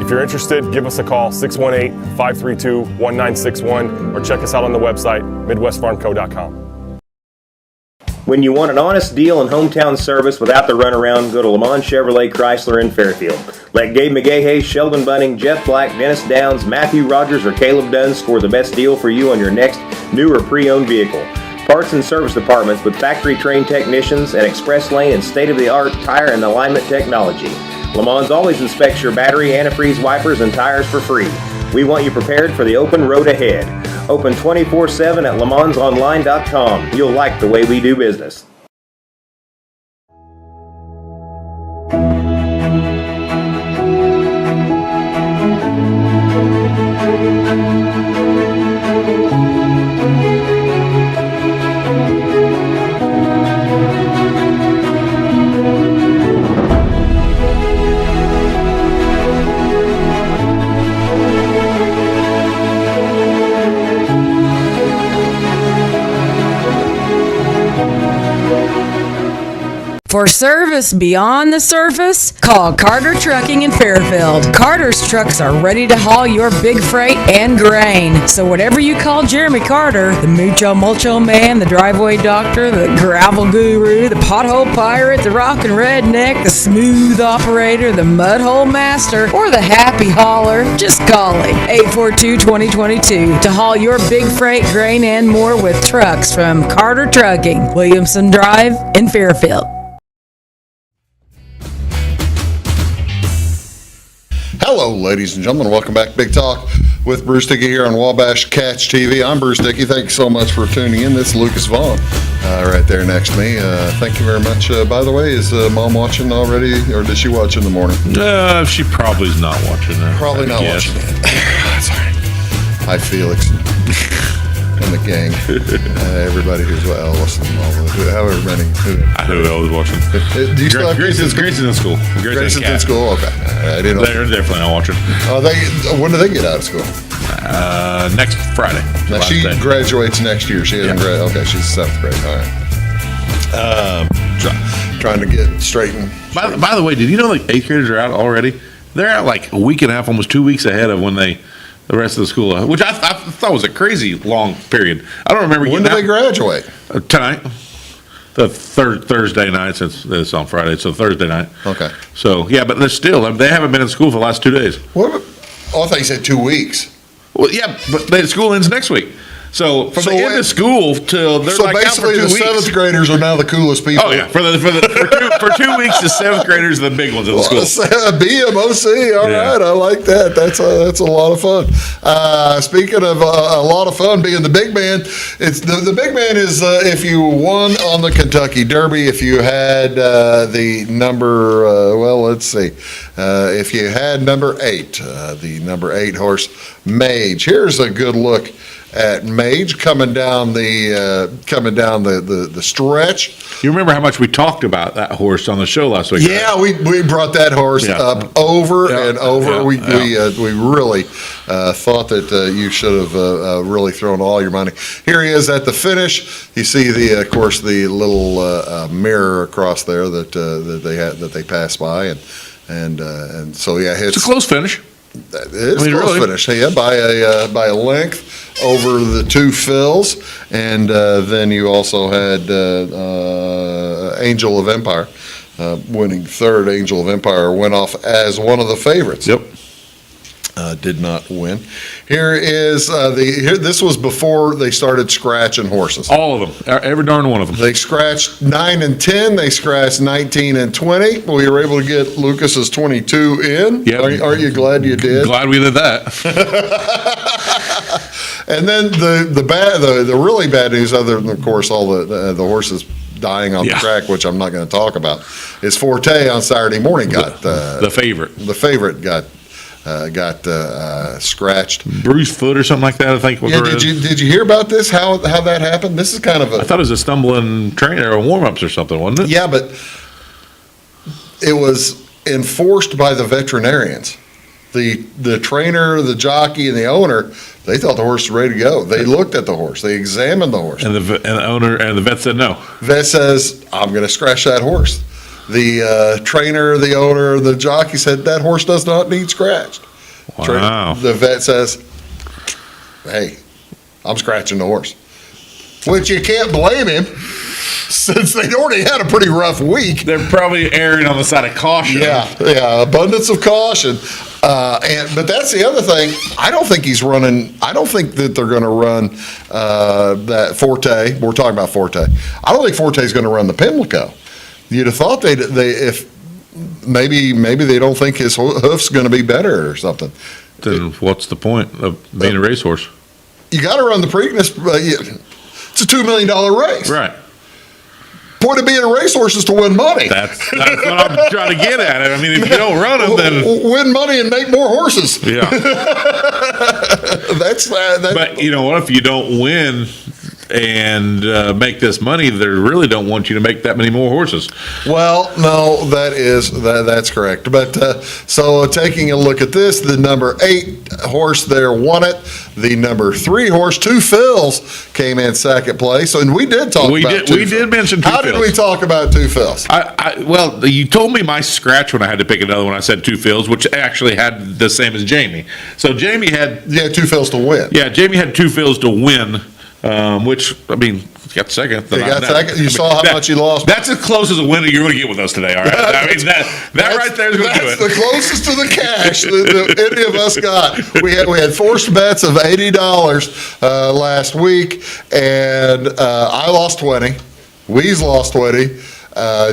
Speaker 8: If you're interested, give us a call, 618-532-1961, or check us out on the website, midwestfarmco.com.
Speaker 3: When you want an honest deal and hometown service without the runaround, go to Lamont Chevrolet Chrysler in Fairfield. Let Gabe McGahey, Sheldon Bunning, Jeff Black, Dennis Downs, Matthew Rogers, or Caleb Dunn score the best deal for you on your next new or pre-owned vehicle. Parts and service departments with factory-trained technicians and express lane and state-of-the-art tire and alignment technology. Lamont always inspects your battery, antifreeze, wipers, and tires for free. We want you prepared for the open road ahead. Open 24/7 at LaMonsOnline.com. You'll like the way we do business.
Speaker 9: For service beyond the surface, call Carter Trucking in Fairfield. Carter's trucks are ready to haul your big freight and grain. So whatever you call Jeremy Carter, the Mucho Mulcho Man, the driveway doctor, the gravel guru, the pothole pirate, the rockin' redneck, the smooth operator, the mudhole master, or the happy hauler, just call him. 842-2022 to haul your big freight, grain, and more with trucks from Carter Trucking, Williamson Drive in Fairfield.
Speaker 1: Hello, ladies and gentlemen. Welcome back to Big Talk with Bruce Dickey here on Wabash Catch TV. I'm Bruce Dickey. Thank you so much for tuning in. This is Lucas Vaughan right there next to me. Thank you very much. By the way, is Mom watching already, or did she watch in the morning?
Speaker 2: She probably is not watching that.
Speaker 1: Probably not watching it. That's all right. Hi, Felix. And the gang. Everybody who's Ellis and all the, however many.
Speaker 2: Who else is watching?
Speaker 1: Do you still have
Speaker 2: Grayson's in school.
Speaker 1: Grayson's in school? Okay. I didn't know.
Speaker 2: They're definitely not watching.
Speaker 1: When do they get out of school?
Speaker 2: Next Friday.
Speaker 1: Now, she graduates next year. She hasn't graduated. Okay, she's 7th grade. All right. Trying to get straightened.
Speaker 2: By the way, did you know like 8th graders are out already? They're out like a week and a half, almost 2 weeks ahead of when the rest of the school, which I thought was a crazy long period. I don't remember.
Speaker 1: When do they graduate?
Speaker 2: Tonight. The third Thursday night, since it's on Friday, so Thursday night.
Speaker 1: Okay.
Speaker 2: So, yeah, but they haven't been in school for the last 2 days.
Speaker 1: What? I thought you said 2 weeks.
Speaker 2: Well, yeah, but the school ends next week. So from the end of school till they're like out for 2 weeks.
Speaker 1: So basically, the 7th graders are now the coolest people.
Speaker 2: Oh yeah, for 2 weeks, the 7th graders are the big ones in the school.
Speaker 1: BMOC, all right, I like that. That's a lot of fun. Speaking of a lot of fun, being the big man, it's the big man is if you won on the Kentucky Derby, if you had the number, let's see, if you had number 8, the number 8 horse Mage. Here's a good look at Mage coming down the stretch.
Speaker 2: You remember how much we talked about that horse on the show last week?
Speaker 1: Yeah, right? we brought that horse up over and over. We really thought that you should have really thrown all your money. Here he is at the finish. You see of course the little mirror across there that they passed by, and so
Speaker 2: it's a close finish.
Speaker 1: It is close finish. Yeah, by a length over the 2 fills, and then you also had Angel of Empire winning third. Angel of Empire went off as one of the favorites.
Speaker 2: Yep.
Speaker 1: Did not win. Here is this was before they started scratching horses.
Speaker 2: All of them, every darn one of them.
Speaker 1: They scratched 9 and 10. They scratched 19 and 20. We were able to get Lucas's 22 in.
Speaker 2: Yep.
Speaker 1: Aren't you glad you did?
Speaker 2: Glad we did that.
Speaker 1: And then the really bad news, other than of course all the horses dying on the track, which I'm not going to talk about, is Forte on Saturday morning got
Speaker 2: the favorite.
Speaker 1: The favorite got scratched,
Speaker 2: bruised foot or something like that. I think.
Speaker 1: Yeah. Did you hear about this? How that happened? This is kind of
Speaker 2: I thought it was a stumbling trainer or warm-ups or something, wasn't it?
Speaker 1: Yeah, but it was enforced by the veterinarians. The trainer, the jockey, and the owner, they thought the horse was ready to go. They looked at the horse. They examined the horse.
Speaker 2: And the owner and the vet said no.
Speaker 1: Vet says, I'm going to scratch that horse. The trainer, the owner, the jockey said, that horse does not need scratched.
Speaker 2: Wow.
Speaker 1: The vet says, hey, I'm scratching the horse. Which you can't blame him, since they'd already had a pretty rough week.
Speaker 2: They're probably erring on the side of caution.
Speaker 1: Yeah, abundance of caution. But that's the other thing. I don't think he's running. I don't think that they're going to run that Forte. We're talking about Forte. I don't think Forte's going to run the Pimlico. You'd have thought if maybe they don't think his hoof's going to be better or something.
Speaker 2: Then what's the point of being a racehorse?
Speaker 1: You got to run the Preakness. It's a $2 million race.
Speaker 2: Right.
Speaker 1: Point of being a racehorse is to win money.
Speaker 2: That's what I'm trying to get at. I mean, if you don't run them, then
Speaker 1: win money and make more horses.
Speaker 2: Yeah.
Speaker 1: That's.
Speaker 2: But you know what? If you don't win and make this money, they really don't want you to make that many more horses.
Speaker 1: Well, no, that's correct. But so taking a look at this, the number 8 horse there won it. The number 3 horse, 2 Fills, came in second place. And we did talk about 2
Speaker 2: We did mention 2
Speaker 1: Fills. How did we talk about 2 Fills?
Speaker 2: Well, you told me my scratch when I had to pick another one. I said 2 Fills, which actually had the same as Jamie. So Jamie had
Speaker 1: 2 Fills to win.
Speaker 2: Yeah, Jamie had 2 Fills to win. Which, I mean, got second.
Speaker 1: You saw how much you lost.
Speaker 2: That's as close as a winner you're going to get with us today, all right? I mean, that right there is going to do it.
Speaker 1: That's the closest to the cash that any of us got. We had forced bets of $80 last week, and I lost 20. Weeze lost 20.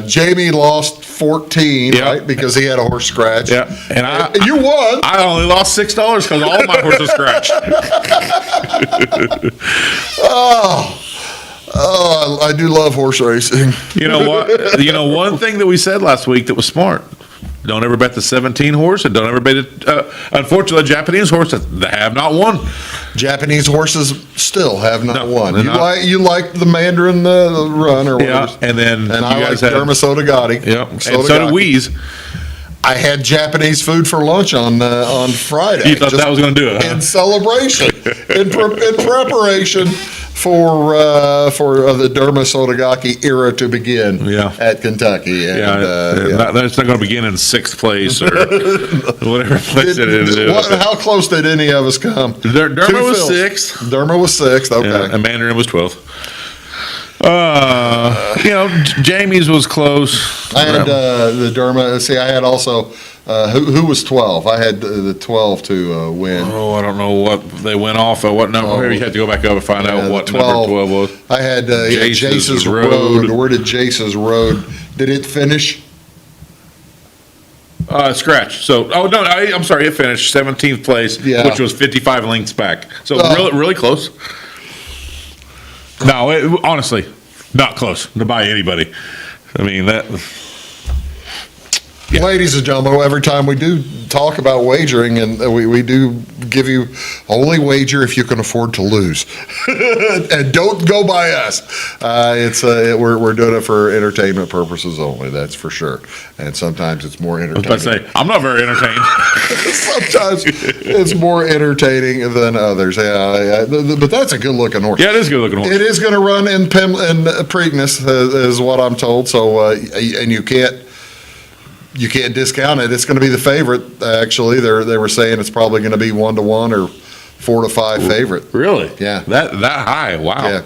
Speaker 1: Jamie lost 14,
Speaker 2: Yeah.
Speaker 1: right? Because he had a horse scratch.
Speaker 2: Yeah, and
Speaker 1: you won.
Speaker 2: I only lost $6 because all my horses scratched.
Speaker 1: Oh, I do love horse racing.
Speaker 2: You know what? One thing that we said last week that was smart. Don't ever bet the 17 horse, and don't ever bet it. Unfortunately, the Japanese horse that have not won.
Speaker 1: Japanese horses still have not won.
Speaker 2: they're not.
Speaker 1: You like the Mandarin the run or whatever.
Speaker 2: Yeah, and then
Speaker 1: I
Speaker 2: you
Speaker 1: like
Speaker 2: guys had
Speaker 1: Dermasodagati.
Speaker 2: Yeah, and so did Weeze.
Speaker 1: I had Japanese food for lunch on Friday.
Speaker 2: You thought that was going to do it, huh?
Speaker 1: In celebration, in preparation for the Dermasodagaki era to begin at Kentucky. And,
Speaker 2: that's not going to begin in 6th place or whatever place it is.
Speaker 1: How close did any of us come?
Speaker 2: Derma was 6th.
Speaker 1: Derma was 6th, okay.
Speaker 2: Yeah, and Mandarin was 12th. Jamie's was close.
Speaker 1: I had the Derma. See, I had also who was 12. I had the 12 to win.
Speaker 2: Oh, I don't know what they went off at. What number? You had to go back up and find out what number 12 was.
Speaker 1: I had Jace's Road. Where did Jace's Road? Did it finish?
Speaker 2: Scratch. So, I'm sorry. It finished 17th place, which was 55 lengths back. So really close. No, honestly, not close to buy anybody. I mean, that. Yeah.
Speaker 1: Ladies and gentlemen, every time we do talk about wagering, and we do give you only wager if you can afford to lose, and don't go by us. We're doing it for entertainment purposes only. That's for sure. And sometimes it's more entertaining.
Speaker 2: I was about to say, I'm not very entertained.
Speaker 1: Sometimes it's more entertaining than others. Yeah, but that's a good looking horse.
Speaker 2: Yeah, it is a good looking horse.
Speaker 1: It is going to run in Preakness, is what I'm told. So, and you can't discount it. It's going to be the favorite. Actually, they were saying it's probably going to be 1-1 or 4-5 favorite.
Speaker 2: Really?
Speaker 1: Yeah.
Speaker 2: That high? Wow.
Speaker 1: Yeah.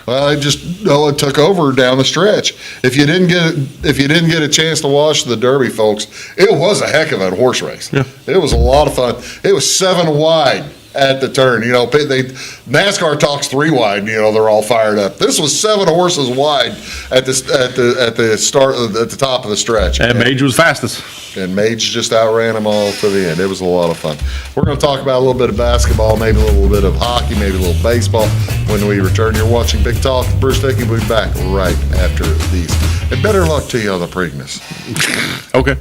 Speaker 1: Well, it took over down the stretch. If you didn't get a chance to watch the Derby, folks, it was a heck of a horse race.
Speaker 2: Yeah.
Speaker 1: It was a lot of fun. It was 7 wide at the turn. NASCAR talks 3 wide. They're all fired up. This was 7 horses wide at the start at the top of the stretch.
Speaker 2: And Mage was fastest.
Speaker 1: And Mage just outran them all to the end. It was a lot of fun. We're going to talk about a little bit of basketball, maybe a little bit of hockey, maybe a little baseball when we return. You're watching Big Talk. Bruce Dickey will be back right after these. And better luck to you on the Preakness.
Speaker 2: Okay.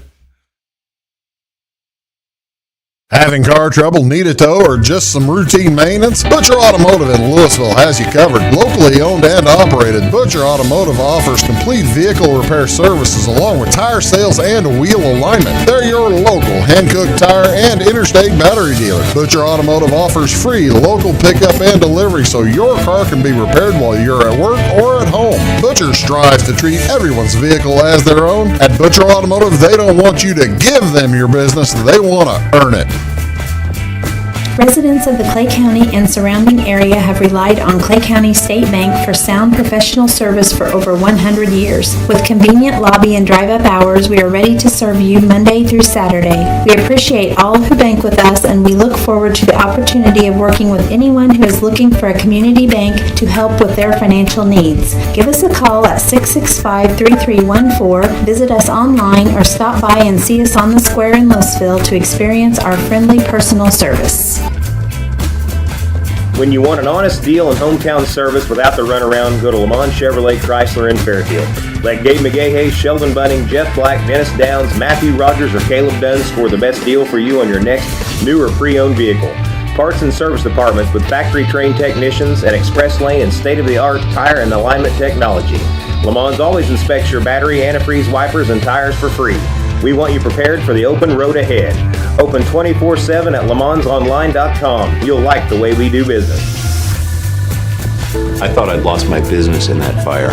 Speaker 1: Having car trouble, need a tow, or just some routine maintenance? Butcher Automotive in Louisville has you covered. Locally owned and operated, Butcher Automotive offers complete vehicle repair services along with tire sales and wheel alignment. They're your local Hankook tire and interstate battery dealer. Butcher Automotive offers free local pickup and delivery so your car can be repaired while you're at work or at home. Butcher strives to treat everyone's vehicle as their own. At Butcher Automotive, they don't want you to give them your business, they want to earn it.
Speaker 10: Residents of the Clay County and surrounding area have relied on Clay County State Bank for sound professional service for over 100 years. With convenient lobby and drive-up hours, we are ready to serve you Monday through Saturday. We appreciate all who bank with us, and we look forward to the opportunity of working with anyone who is looking for a community bank to help with their financial needs. Give us a call at 665-3314, visit us online, or stop by and see us on the square in Louisville to experience our friendly personal service.
Speaker 3: When you want an honest deal and hometown service without the runaround, go to Lamont Chevrolet Chrysler in Fairfield. Let Gabe McGahey, Sheldon Bunning, Jeff Black, Dennis Downs, Matthew Rogers, or Caleb Dunn score the best deal for you on your next new or pre-owned vehicle. Parts and service departments with factory-trained technicians, an express lane, and state-of-the-art tire and alignment technology. Lamont always inspects your battery, antifreeze, wipers, and tires for free. We want you prepared for the open road ahead. Open 24/7 at LeMansOnline.com. You'll like the way we do business.
Speaker 11: I thought I'd lost my business in that fire,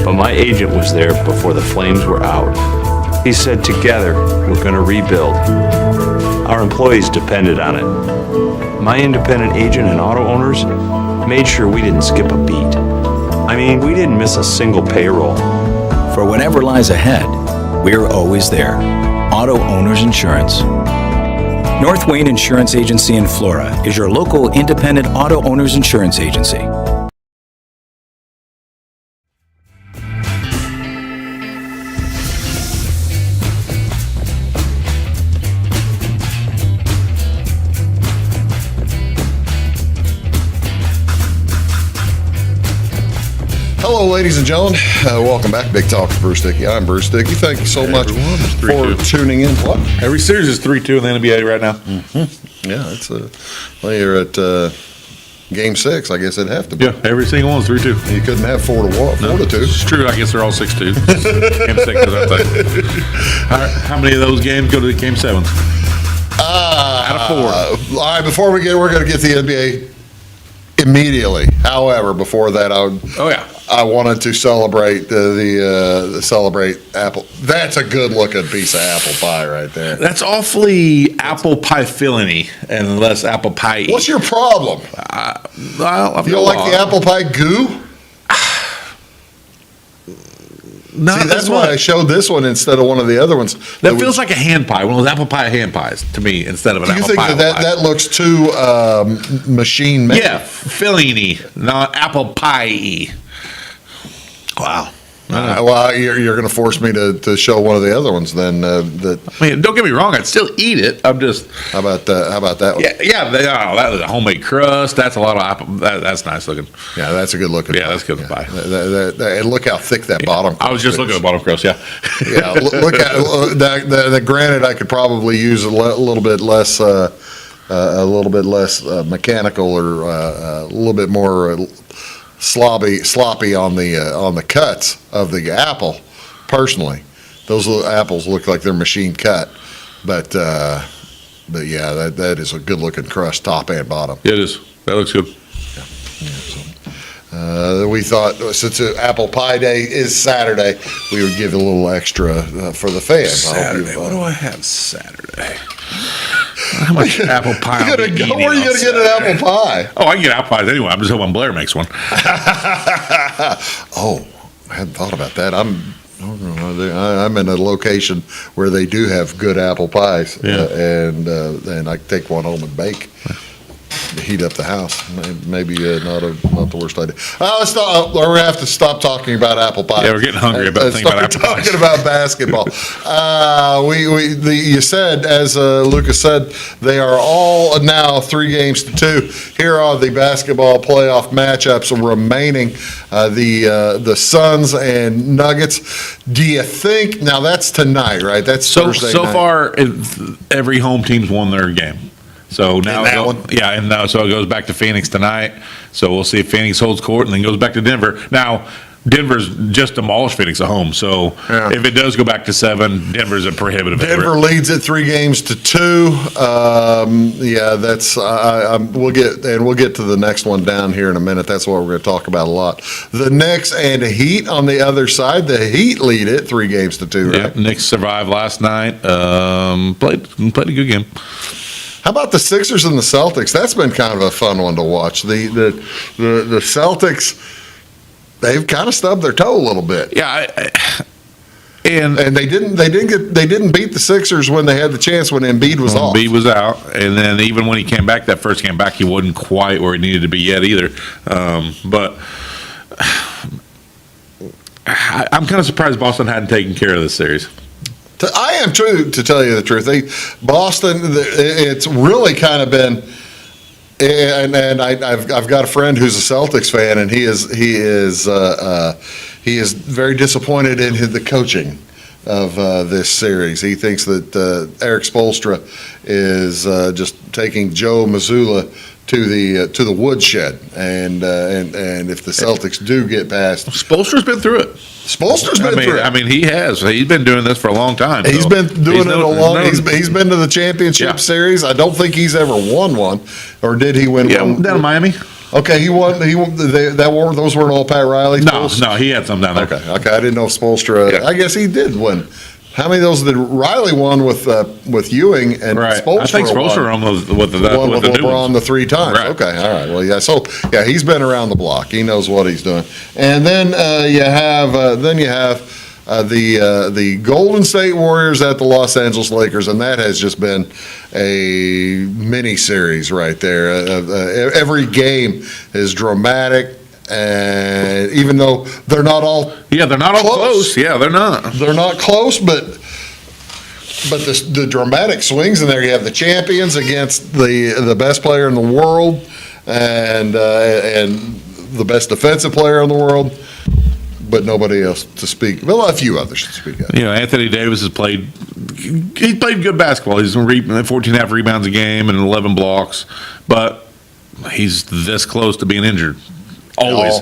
Speaker 11: but my agent was there before the flames were out. He said, together, we're going to rebuild. Our employees depended on it. My independent agent and auto owners made sure we didn't skip a beat. I mean, we didn't miss a single payroll.
Speaker 12: For whatever lies ahead, we're always there. Auto Owners Insurance. North Wayne Insurance Agency in Flora is your local independent auto owners insurance agency.
Speaker 1: Hello, ladies and gentlemen. Welcome back. Big Talk with Bruce Dickey. I'm Bruce Dickey. Thank you so much for tuning in. What?
Speaker 2: Every series is 3-2 in the NBA right now.
Speaker 1: Yeah, it's well, you're at Game 6. I guess it'd have to be.
Speaker 2: Yeah, every single one's 3-2.
Speaker 1: You couldn't have 4-2.
Speaker 2: It's true. I guess they're all 6-2. Game 6 is that thing. How many of those games go to Game 7? Out of 4.
Speaker 1: All right, we're going to get the NBA immediately. However, before that, I wanted to celebrate celebrate apple. That's a good looking piece of apple pie right there.
Speaker 2: That's awfully apple pie filling-y and less apple pie-y.
Speaker 1: What's your problem? You don't like the apple pie goo?
Speaker 2: No,
Speaker 1: see, that's why I showed this one instead of one of the other ones.
Speaker 2: That feels like a hand pie, one of those apple pie hand pies to me, instead of an apple pie.
Speaker 1: Do you think that looks too machine made?
Speaker 2: Yeah, filling-y, not apple pie-y. Wow.
Speaker 1: Well, you're going to force me to show one of the other ones then.
Speaker 2: I mean, don't get me wrong, I'd still eat it. I'm just.
Speaker 1: How about that one?
Speaker 2: Yeah. That was a homemade crust. That's a lot of apple. That's nice looking.
Speaker 1: Yeah, that's a good looking.
Speaker 2: Yeah, that's good pie.
Speaker 1: And look how thick that bottom.
Speaker 2: I was just looking at the bottom crust. Yeah.
Speaker 1: Yeah. Look at that. Granted, I could probably use a little bit less mechanical or a little bit more. Sloppy on the cuts of the apple. Personally, those little apples look like they're machine cut, but yeah, that is a good looking crust, top and bottom.
Speaker 2: Yeah, it is. That looks good.
Speaker 1: We thought since apple pie day is Saturday, we would give a little extra for the fans.
Speaker 2: Saturday. What do I have Saturday? How much apple pie?
Speaker 1: Where are you going to get an apple pie?
Speaker 2: Oh, I can get apple pies anyway. I'm just hoping Blair makes one.
Speaker 1: Oh, I hadn't thought about that. I'm in a location where they do have good apple pies, and I can take one home and bake. Heat up the house. Maybe not the worst idea. Let's stop. We're gonna have to stop talking about apple pie.
Speaker 2: Yeah, we're getting hungry about thinking about apple pies.
Speaker 1: Talking about basketball. You said, as Lucas said, they are all now 3-2. Here are the basketball playoff matchups remaining. The Suns and Nuggets. Do you think now that's tonight, right? That's Thursday night.
Speaker 2: So far, every home team's won their game. So now, so it goes back to Phoenix tonight. So we'll see if Phoenix holds court and then goes back to Denver. Now, Denver's just demolished Phoenix at home. So if it does go back to 7, Denver's a prohibitive favorite.
Speaker 1: Denver leads it 3-2. That's we'll get to the next one down here in a minute. That's what we're going to talk about a lot. The Knicks and the Heat on the other side. The Heat lead it 3-2. Right?
Speaker 2: Yeah, Knicks survived last night. Played a good game.
Speaker 1: How about the Sixers and the Celtics? That's been kind of a fun one to watch. The Celtics, they've kind of stubbed their toe a little bit.
Speaker 2: Yeah,
Speaker 1: and they didn't beat the Sixers when they had the chance when Embiid was off.
Speaker 2: Embiid was out, and then even when he came back, that first game back, he wasn't quite where he needed to be yet either. But I'm kind of surprised Boston hadn't taken care of this series.
Speaker 1: I am true, to tell you the truth. Boston, it's really kind of been, and I've got a friend who's a Celtics fan, and he is very disappointed in the coaching of this series. He thinks that Eric Spoelstra is just taking Joe Mazzulla to the woodshed, and if the Celtics do get past,
Speaker 2: Spoelstra's been through it.
Speaker 1: Spoelstra's been through it.
Speaker 2: I mean, he has. He's been doing this for a long time.
Speaker 1: He's been doing it a long. He's been to the championship series. I don't think he's ever won one, or did he win one?
Speaker 2: Down in Miami.
Speaker 1: Okay, he won. Those weren't all Pat Riley.
Speaker 2: No, he had some down there.
Speaker 1: Okay, I didn't know if Spoelstra. Yeah. I guess he did win. How many of those did Riley won with Ewing and Spoelstra?
Speaker 2: I think Spoelstra won with
Speaker 1: LeBron the 3 times.
Speaker 2: Right.
Speaker 1: Okay, all right. Well, yeah. So yeah, he's been around the block. He knows what he's doing. And then you have the Golden State Warriors at the Los Angeles Lakers, and that has just been a mini series right there. Every game is dramatic. And even though they're not all
Speaker 2: close. Yeah, they're not.
Speaker 1: They're not close, but the dramatic swings in there. You have the champions against the best player in the world, and the best defensive player in the world. but nobody else to speak. Well, a few others to speak of.
Speaker 2: Anthony Davis he played good basketball. He's 14.5 rebounds a game and 11 blocks, but he's this close to being injured. Always,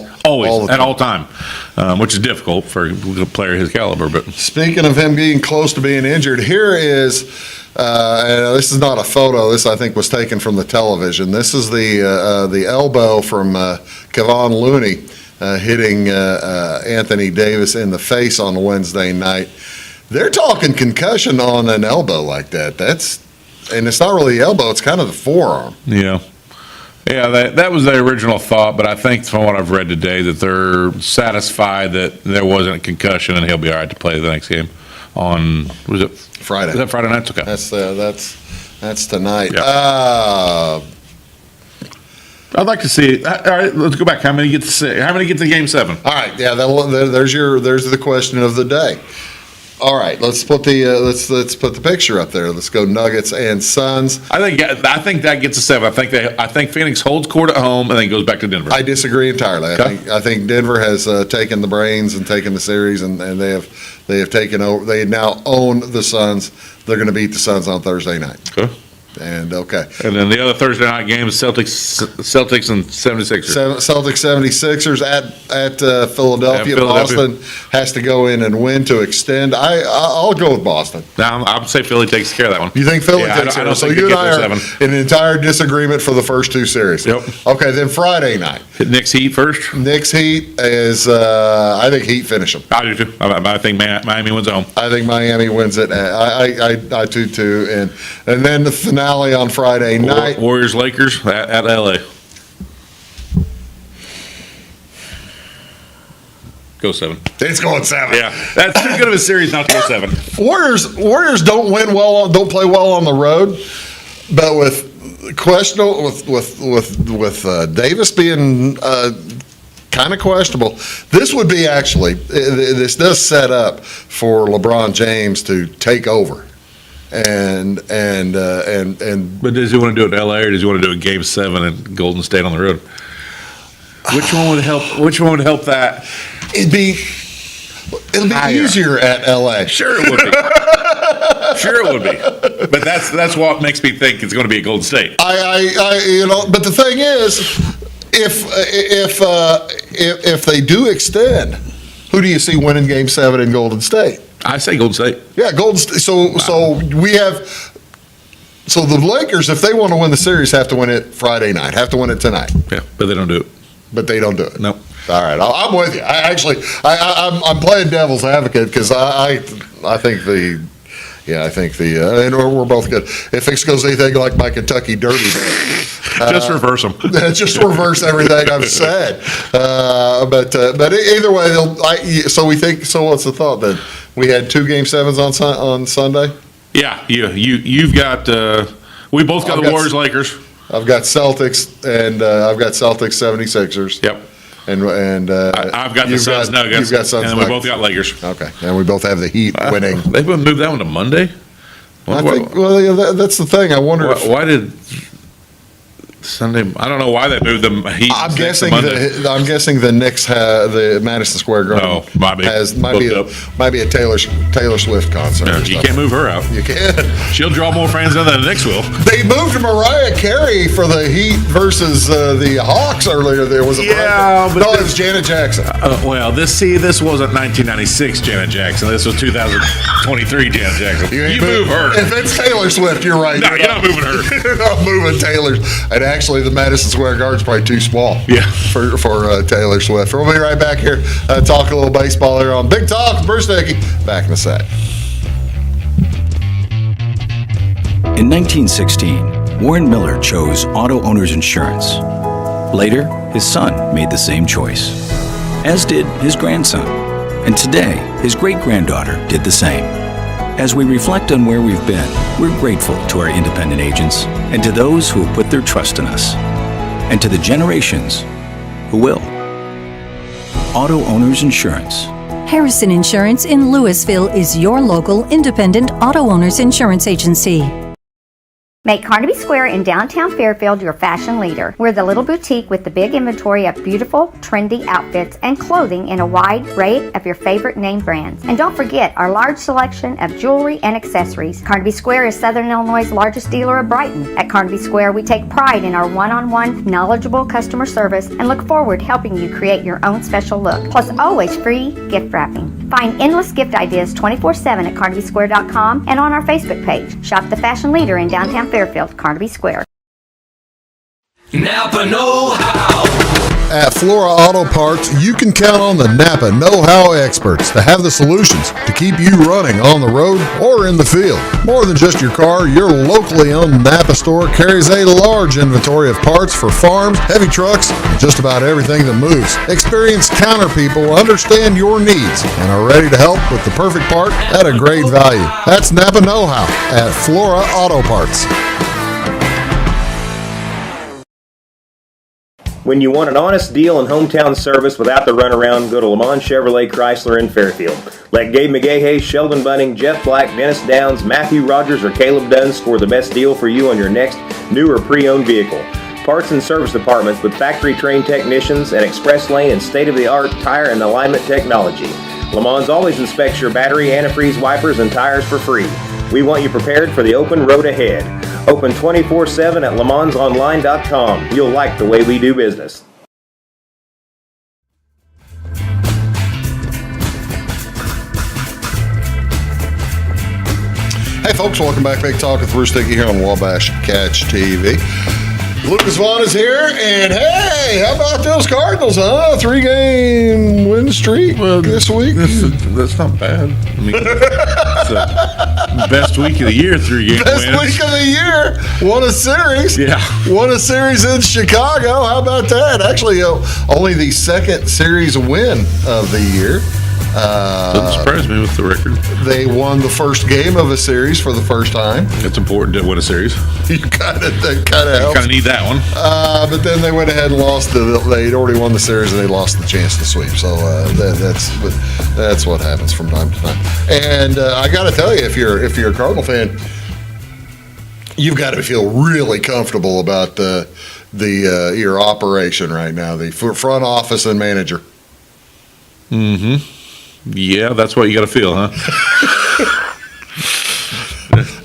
Speaker 2: at all time, which is difficult for a player his caliber. But
Speaker 1: speaking of him being close to being injured, here is, and this is not a photo. This, I think, was taken from the television. This is the elbow from Vaughan Looney hitting Anthony Davis in the face on Wednesday night. They're talking concussion on an elbow like that. And it's not really the elbow; it's kind of the forearm.
Speaker 2: Yeah. Yeah, that was the original thought, but I think from what I've read today that they're satisfied that there wasn't a concussion and he'll be all right to play the next game on, was it
Speaker 1: Friday?
Speaker 2: Is that Friday night? Okay.
Speaker 1: That's tonight.
Speaker 2: Yeah. I'd like to see. All right, let's go back. How many get to Game 7?
Speaker 1: All right, yeah. There's the question of the day. All right, let's put the picture up there. Let's go Nuggets and Suns.
Speaker 2: I think that gets a 7. I think Phoenix holds court at home and then goes back to Denver.
Speaker 1: I disagree entirely. I think Denver has taken the brains and taken the series, and they have taken over. They now own the Suns. They're going to beat the Suns on Thursday night.
Speaker 2: Okay.
Speaker 1: And okay.
Speaker 2: And then the other Thursday night game is Celtics and 76ers.
Speaker 1: Celtics 76ers at Philadelphia. Boston has to go in and win to extend. I'll go with Boston.
Speaker 2: Now I would say Philly takes care of that one.
Speaker 1: You think Philly takes care of it? So you and I are in entire disagreement for the first two series.
Speaker 2: Yep.
Speaker 1: Okay, then Friday night.
Speaker 2: Knicks Heat first.
Speaker 1: Knicks Heat is I think Heat finish them.
Speaker 2: I do too. I think Miami wins at home.
Speaker 1: I think Miami wins it. I do too. And then the finale on Friday night.
Speaker 2: Warriors Lakers at LA. Go 7.
Speaker 1: It's going 7.
Speaker 2: Yeah, that's too good of a series not to go 7.
Speaker 1: Warriors don't don't play well on the road, but with questionable with Davis being kind of questionable, this would be this does set up for LeBron James to take over. But
Speaker 2: does he want to do it in LA or does he want to do it Game 7 in Golden State on the road? Which one would help? Which one would help that?
Speaker 1: It'll be easier at LA.
Speaker 2: Sure it would be. Sure it would be. But that's what makes me think it's going to be a Golden State.
Speaker 1: But the thing is, if they do extend, who do you see winning Game 7 in Golden State?
Speaker 2: I say Golden State.
Speaker 1: Yeah, Golden State. So the Lakers, if they want to win the series, have to win it Friday night. Have to win it tonight.
Speaker 2: Yeah, but they don't do it.
Speaker 1: But they don't do it.
Speaker 2: No.
Speaker 1: All right, I'm with you. I'm playing devil's advocate because I think and we're both good. If it goes anything like my Kentucky Derby,
Speaker 2: just reverse them.
Speaker 1: Just reverse everything I've said. But either way, so what's the thought then? We had 2 Game 7s on Sunday.
Speaker 2: Yeah, you've got. We both got the Warriors Lakers.
Speaker 1: I've got Celtics and I've got Celtics 76ers.
Speaker 2: Yep.
Speaker 1: And
Speaker 2: I've got the Suns Nuggets.
Speaker 1: You've got Suns
Speaker 2: and
Speaker 1: Nuggets.
Speaker 2: We both got Lakers.
Speaker 1: Okay, and we both have the Heat winning.
Speaker 2: They would move that one to Monday.
Speaker 1: That's the thing. I wonder
Speaker 2: why did Sunday? I don't know why they moved them.
Speaker 1: I'm guessing the Knicks the Madison Square Garden might be a Taylor Swift concert.
Speaker 2: No, you can't move her out.
Speaker 1: You can't.
Speaker 2: She'll draw more fans than the Knicks will.
Speaker 1: They moved Mariah Carey for the Heat versus the Hawks earlier. There was it was Janet Jackson.
Speaker 2: This wasn't 1996 Janet Jackson. This was 2023 Janet Jackson. You move her.
Speaker 1: If it's Taylor Swift, you're right.
Speaker 2: No, you're not moving her.
Speaker 1: You're not moving Taylor. And actually, the Madison Square Garden's probably too small.
Speaker 2: Yeah.
Speaker 1: For Taylor Swift. We'll be right back here. Talk a little baseball here on Big Talk. Bruce Dickey. Back in a sec.
Speaker 12: In 1916, Warren Miller chose auto owner's insurance. Later, his son made the same choice, as did his grandson. And today, his great-granddaughter did the same. As we reflect on where we've been, we're grateful to our independent agents and to those who have put their trust in us, and to the generations who will. Auto Owners Insurance.
Speaker 13: Harrison Insurance in Louisville is your local independent auto owners insurance agency.
Speaker 14: Make Carnaby Square in downtown Fairfield your fashion leader. We're the little boutique with the big inventory of beautiful, trendy outfits and clothing in a wide array of your favorite name brands. And don't forget our large selection of jewelry and accessories. Carnaby Square is Southern Illinois' largest dealer of Brighton. At Carnaby Square, we take pride in our one-on-one, knowledgeable customer service and look forward to helping you create your own special look. Plus, always free gift wrapping. Find endless gift ideas 24/7 at CarnabySquare.com and on our Facebook page. Shop the fashion leader in downtown Fairfield, Carnaby Square.
Speaker 15: Napa know-how.
Speaker 1: At Flora Auto Parts, you can count on the Napa know-how experts to have the solutions to keep you running on the road or in the field. More than just your car, your locally owned Napa store carries a large inventory of parts for farms, heavy trucks, and just about everything that moves. Experienced counter people understand your needs and are ready to help with the perfect part at a great value. That's Napa know-how at Flora Auto Parts.
Speaker 3: When you want an honest deal and hometown service without the runaround, go to Lamont Chevrolet Chrysler in Fairfield. Let Gabe McGahey, Sheldon Bunning, Jeff Black, Dennis Downs, Matthew Rogers, or Caleb Dunn score the best deal for you on your next new or pre-owned vehicle. Parts and service departments with factory-trained technicians and express lane and state-of-the-art tire and alignment technology. Lamont always inspects your battery, antifreeze, wipers, and tires for free. We want you prepared for the open road ahead. Open 24/7 at LeMansOnline.com. You'll like the way we do business.
Speaker 1: Hey folks, welcome back. Big Talk with Bruce Dickey here on Wabash Catch TV. Lucas Vaughan is here, and hey, how about those Cardinals, huh? 3-game win streak this week.
Speaker 2: That's not bad. I mean, it's the best week of the year, 3-game wins.
Speaker 1: Best week of the year. Won a series.
Speaker 2: Yeah.
Speaker 1: Won a series in Chicago. How about that? Actually, only the second series win of the year.
Speaker 2: Doesn't surprise me with the record.
Speaker 1: They won the first game of a series for the first time.
Speaker 2: It's important to win a series.
Speaker 1: That kind of helps.
Speaker 2: Kind of need that one.
Speaker 1: But then they went ahead and lost. They'd already won the series and they lost the chance to sweep. So that's what happens from time to time. And I got to tell you, if you're a Cardinal fan, you've got to feel really comfortable about your operation right now, the front office and manager.
Speaker 2: Mm-hmm. Yeah, that's what you got to feel, huh?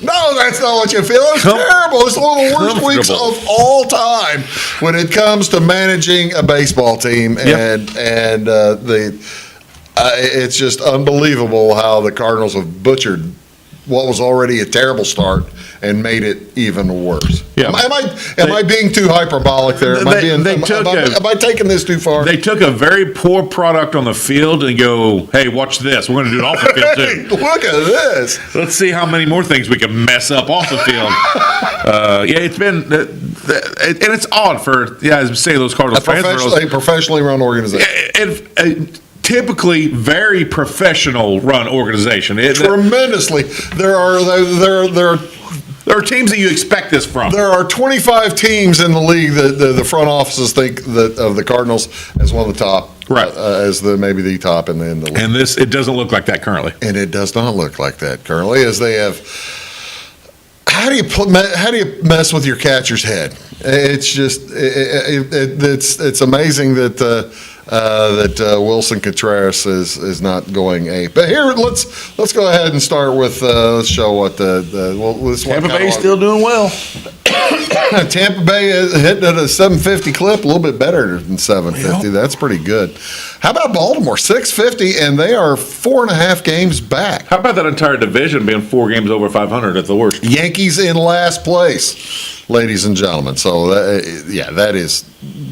Speaker 1: No, that's not what you feel. It's terrible. It's one of the worst weeks of all time when it comes to managing a baseball team, and it's just unbelievable how the Cardinals have butchered what was already a terrible start and made it even worse.
Speaker 2: Yeah.
Speaker 1: Am I being too hyperbolic there? Am I taking this too far?
Speaker 2: They took a very poor product on the field and go, hey, watch this. We're going to do it off the field, too.
Speaker 1: Look at this.
Speaker 2: Let's see how many more things we can mess up off the field. It's been, and it's odd for, as I say, those Cardinals fans.
Speaker 1: A professionally run organization.
Speaker 2: Typically very professional run organization.
Speaker 1: Tremendously. There are
Speaker 2: teams that you expect this from.
Speaker 1: There are 25 teams in the league that the front offices think that of the Cardinals as one of the top,
Speaker 2: right?
Speaker 1: As maybe the top in the league.
Speaker 2: And it doesn't look like that currently.
Speaker 1: And it does not look like that currently, as they have. How do you mess with your catcher's head? It's just it's amazing that Wilson Contreras is not going ape. But here, let's go ahead and start with let's show what
Speaker 2: Tampa Bay's still doing well.
Speaker 1: Tampa Bay is hitting at a 750 clip, a little bit better than 750. Yep. That's pretty good. How about Baltimore? 650, and they are 4.5 games back.
Speaker 2: How about that entire division being 4 games over 500 at the worst?
Speaker 1: Yankees in last place, ladies and gentlemen. So that is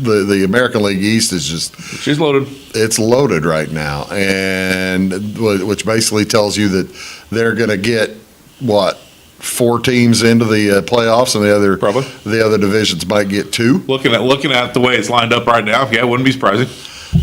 Speaker 1: the American League East is just
Speaker 2: she's loaded.
Speaker 1: It's loaded right now, and which basically tells you that they're going to get 4 teams into the playoffs, and the other divisions might get 2.
Speaker 2: Looking at the way it's lined up right now, it wouldn't be surprising.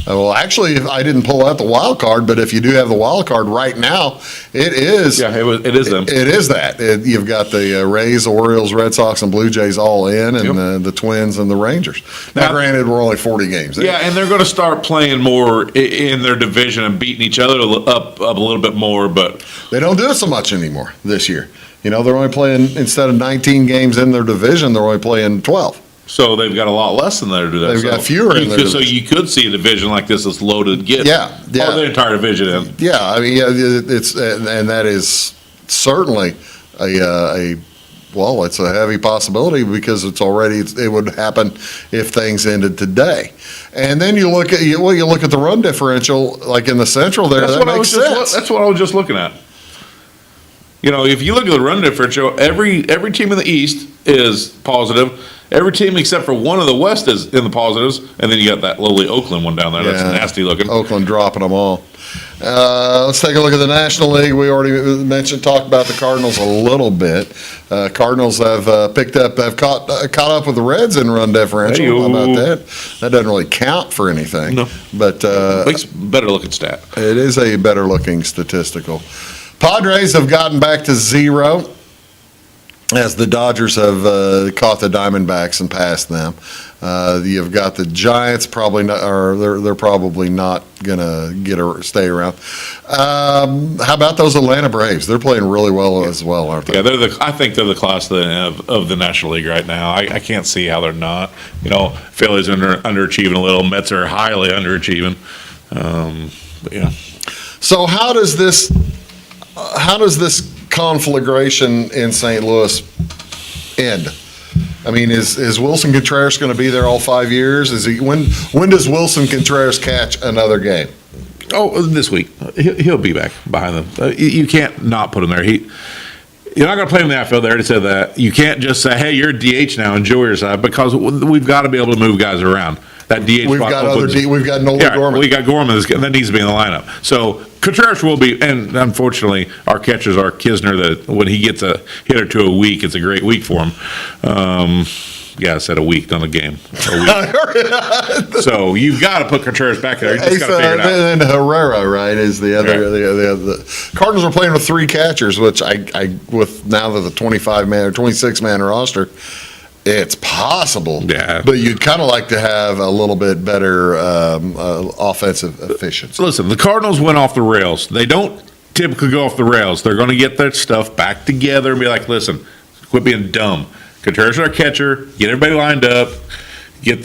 Speaker 1: Well, actually, I didn't pull out the wild card, but if you do have the wild card right now, it is.
Speaker 2: Yeah, it is them.
Speaker 1: It is that. You've got the Rays, Orioles, Red Sox, and Blue Jays all in, and the Twins and the Rangers. Now, granted, we're only 40 games in.
Speaker 2: Yeah, and they're going to start playing more in their division and beating each other up a little bit more, but
Speaker 1: they don't do it so much anymore this year. They're only playing, instead of 19 games in their division, they're only playing 12.
Speaker 2: So they've got a lot less than there.
Speaker 1: They've got fewer in their
Speaker 2: So you could see a division like this that's loaded. Or the entire division in.
Speaker 1: Yeah, I mean, it's and that is certainly it's a heavy possibility because it would happen if things ended today. And then you look at the run differential, like in the Central there, that makes sense.
Speaker 2: That's what I was just looking at. If you look at the run differential, every team in the East is positive. Every team except for one of the West is in the positives, and then you got that lowly Oakland one down there. That's nasty looking.
Speaker 1: Oakland dropping them all. Let's take a look at the National League. We already talked about the Cardinals a little bit. Cardinals have caught up with the Reds in run differential. How about that? That doesn't really count for anything.
Speaker 2: No,
Speaker 1: but
Speaker 2: makes a better looking stat.
Speaker 1: It is a better looking statistical. Padres have gotten back to 0 as the Dodgers have caught the Diamondbacks and passed them. You've got the Giants they're probably not gonna stay around. How about those Atlanta Braves? They're playing really well as well, aren't they?
Speaker 2: Yeah, I think they're the class of the National League right now. I can't see how they're not. Philly's underachieving a little. Mets are highly underachieving. But yeah.
Speaker 1: So how does this conflagration in St. Louis end? I mean, is Wilson Contreras going to be there all 5 years? When does Wilson Contreras catch another game?
Speaker 2: Oh, this week. He'll be back behind them. You can't not put him there. You're not going to play him in the outfield. They already said that. You can't just say, hey, you're a DH now, enjoy yourself, because we've got to be able to move guys around. That DH
Speaker 1: we've got Nolan Gorman.
Speaker 2: We got Gorman that needs to be in the lineup. So Contreras will be, and unfortunately, our catchers are Kisner. That when he gets a hit or two a week, it's a great week for him. I said a week, not a game. So you've got to put Contreras back there. You just got to figure it out.
Speaker 1: And Herrera, right, is the other. The Cardinals are playing with 3 catchers, which with now the 25-man or 26-man roster. It's possible, but you'd kind of like to have a little bit better offensive efficiency.
Speaker 2: Listen, the Cardinals went off the rails. They don't typically go off the rails. They're going to get their stuff back together and be like, listen, quit being dumb. Contreras is our catcher. Get everybody lined up.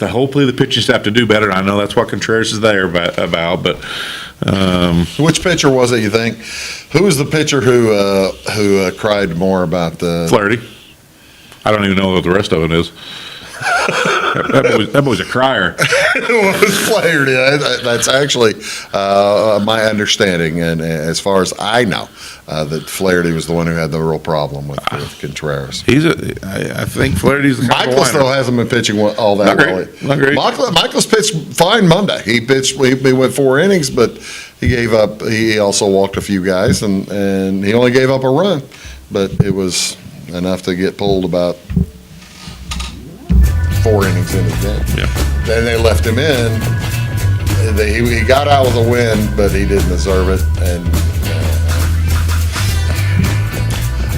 Speaker 2: Hopefully the pitching staff to do better. And I know that's what Contreras is there about. But
Speaker 1: which pitcher was it, you think? Who was the pitcher who cried more about the
Speaker 2: Flaherty? I don't even know what the rest of it is. That boy's a crier.
Speaker 1: It was Flaherty. That's actually my understanding, and as far as I know, that Flaherty was the one who had the real problem with Contreras.
Speaker 2: I think Flaherty's the kind
Speaker 1: Michael still hasn't been pitching all that well.
Speaker 2: Not great.
Speaker 1: Michael's pitched fine Monday. He went 4 innings, but he gave up. He also walked a few guys, and he only gave up a run, but it was enough to get pulled about 4 innings into the game.
Speaker 2: Yeah.
Speaker 1: Then they left him in. He got out with a win, but he didn't deserve it. And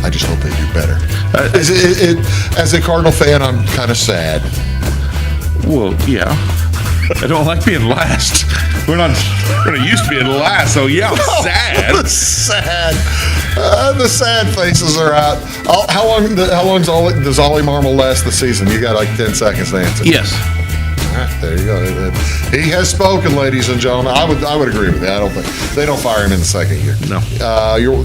Speaker 1: I just hope they do better. As a Cardinal fan, I'm kind of sad.
Speaker 2: Well, yeah. I don't like being last. We're not used to being last, so yeah, I'm sad.
Speaker 1: The sad faces are out. How long does Ollie Marmol last the season? You got like 10 seconds to answer.
Speaker 2: Yes.
Speaker 1: All right, there you go. He has spoken, ladies and gentlemen. I would agree with that. I don't think they don't fire him in the second year.
Speaker 2: No.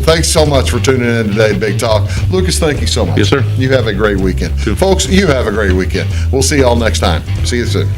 Speaker 1: Thanks so much for tuning in today, Big Talk. Lucas, thank you so much.
Speaker 2: Yes, sir.
Speaker 1: You have a great weekend. Folks, you have a great weekend. We'll see y'all next time. See you soon.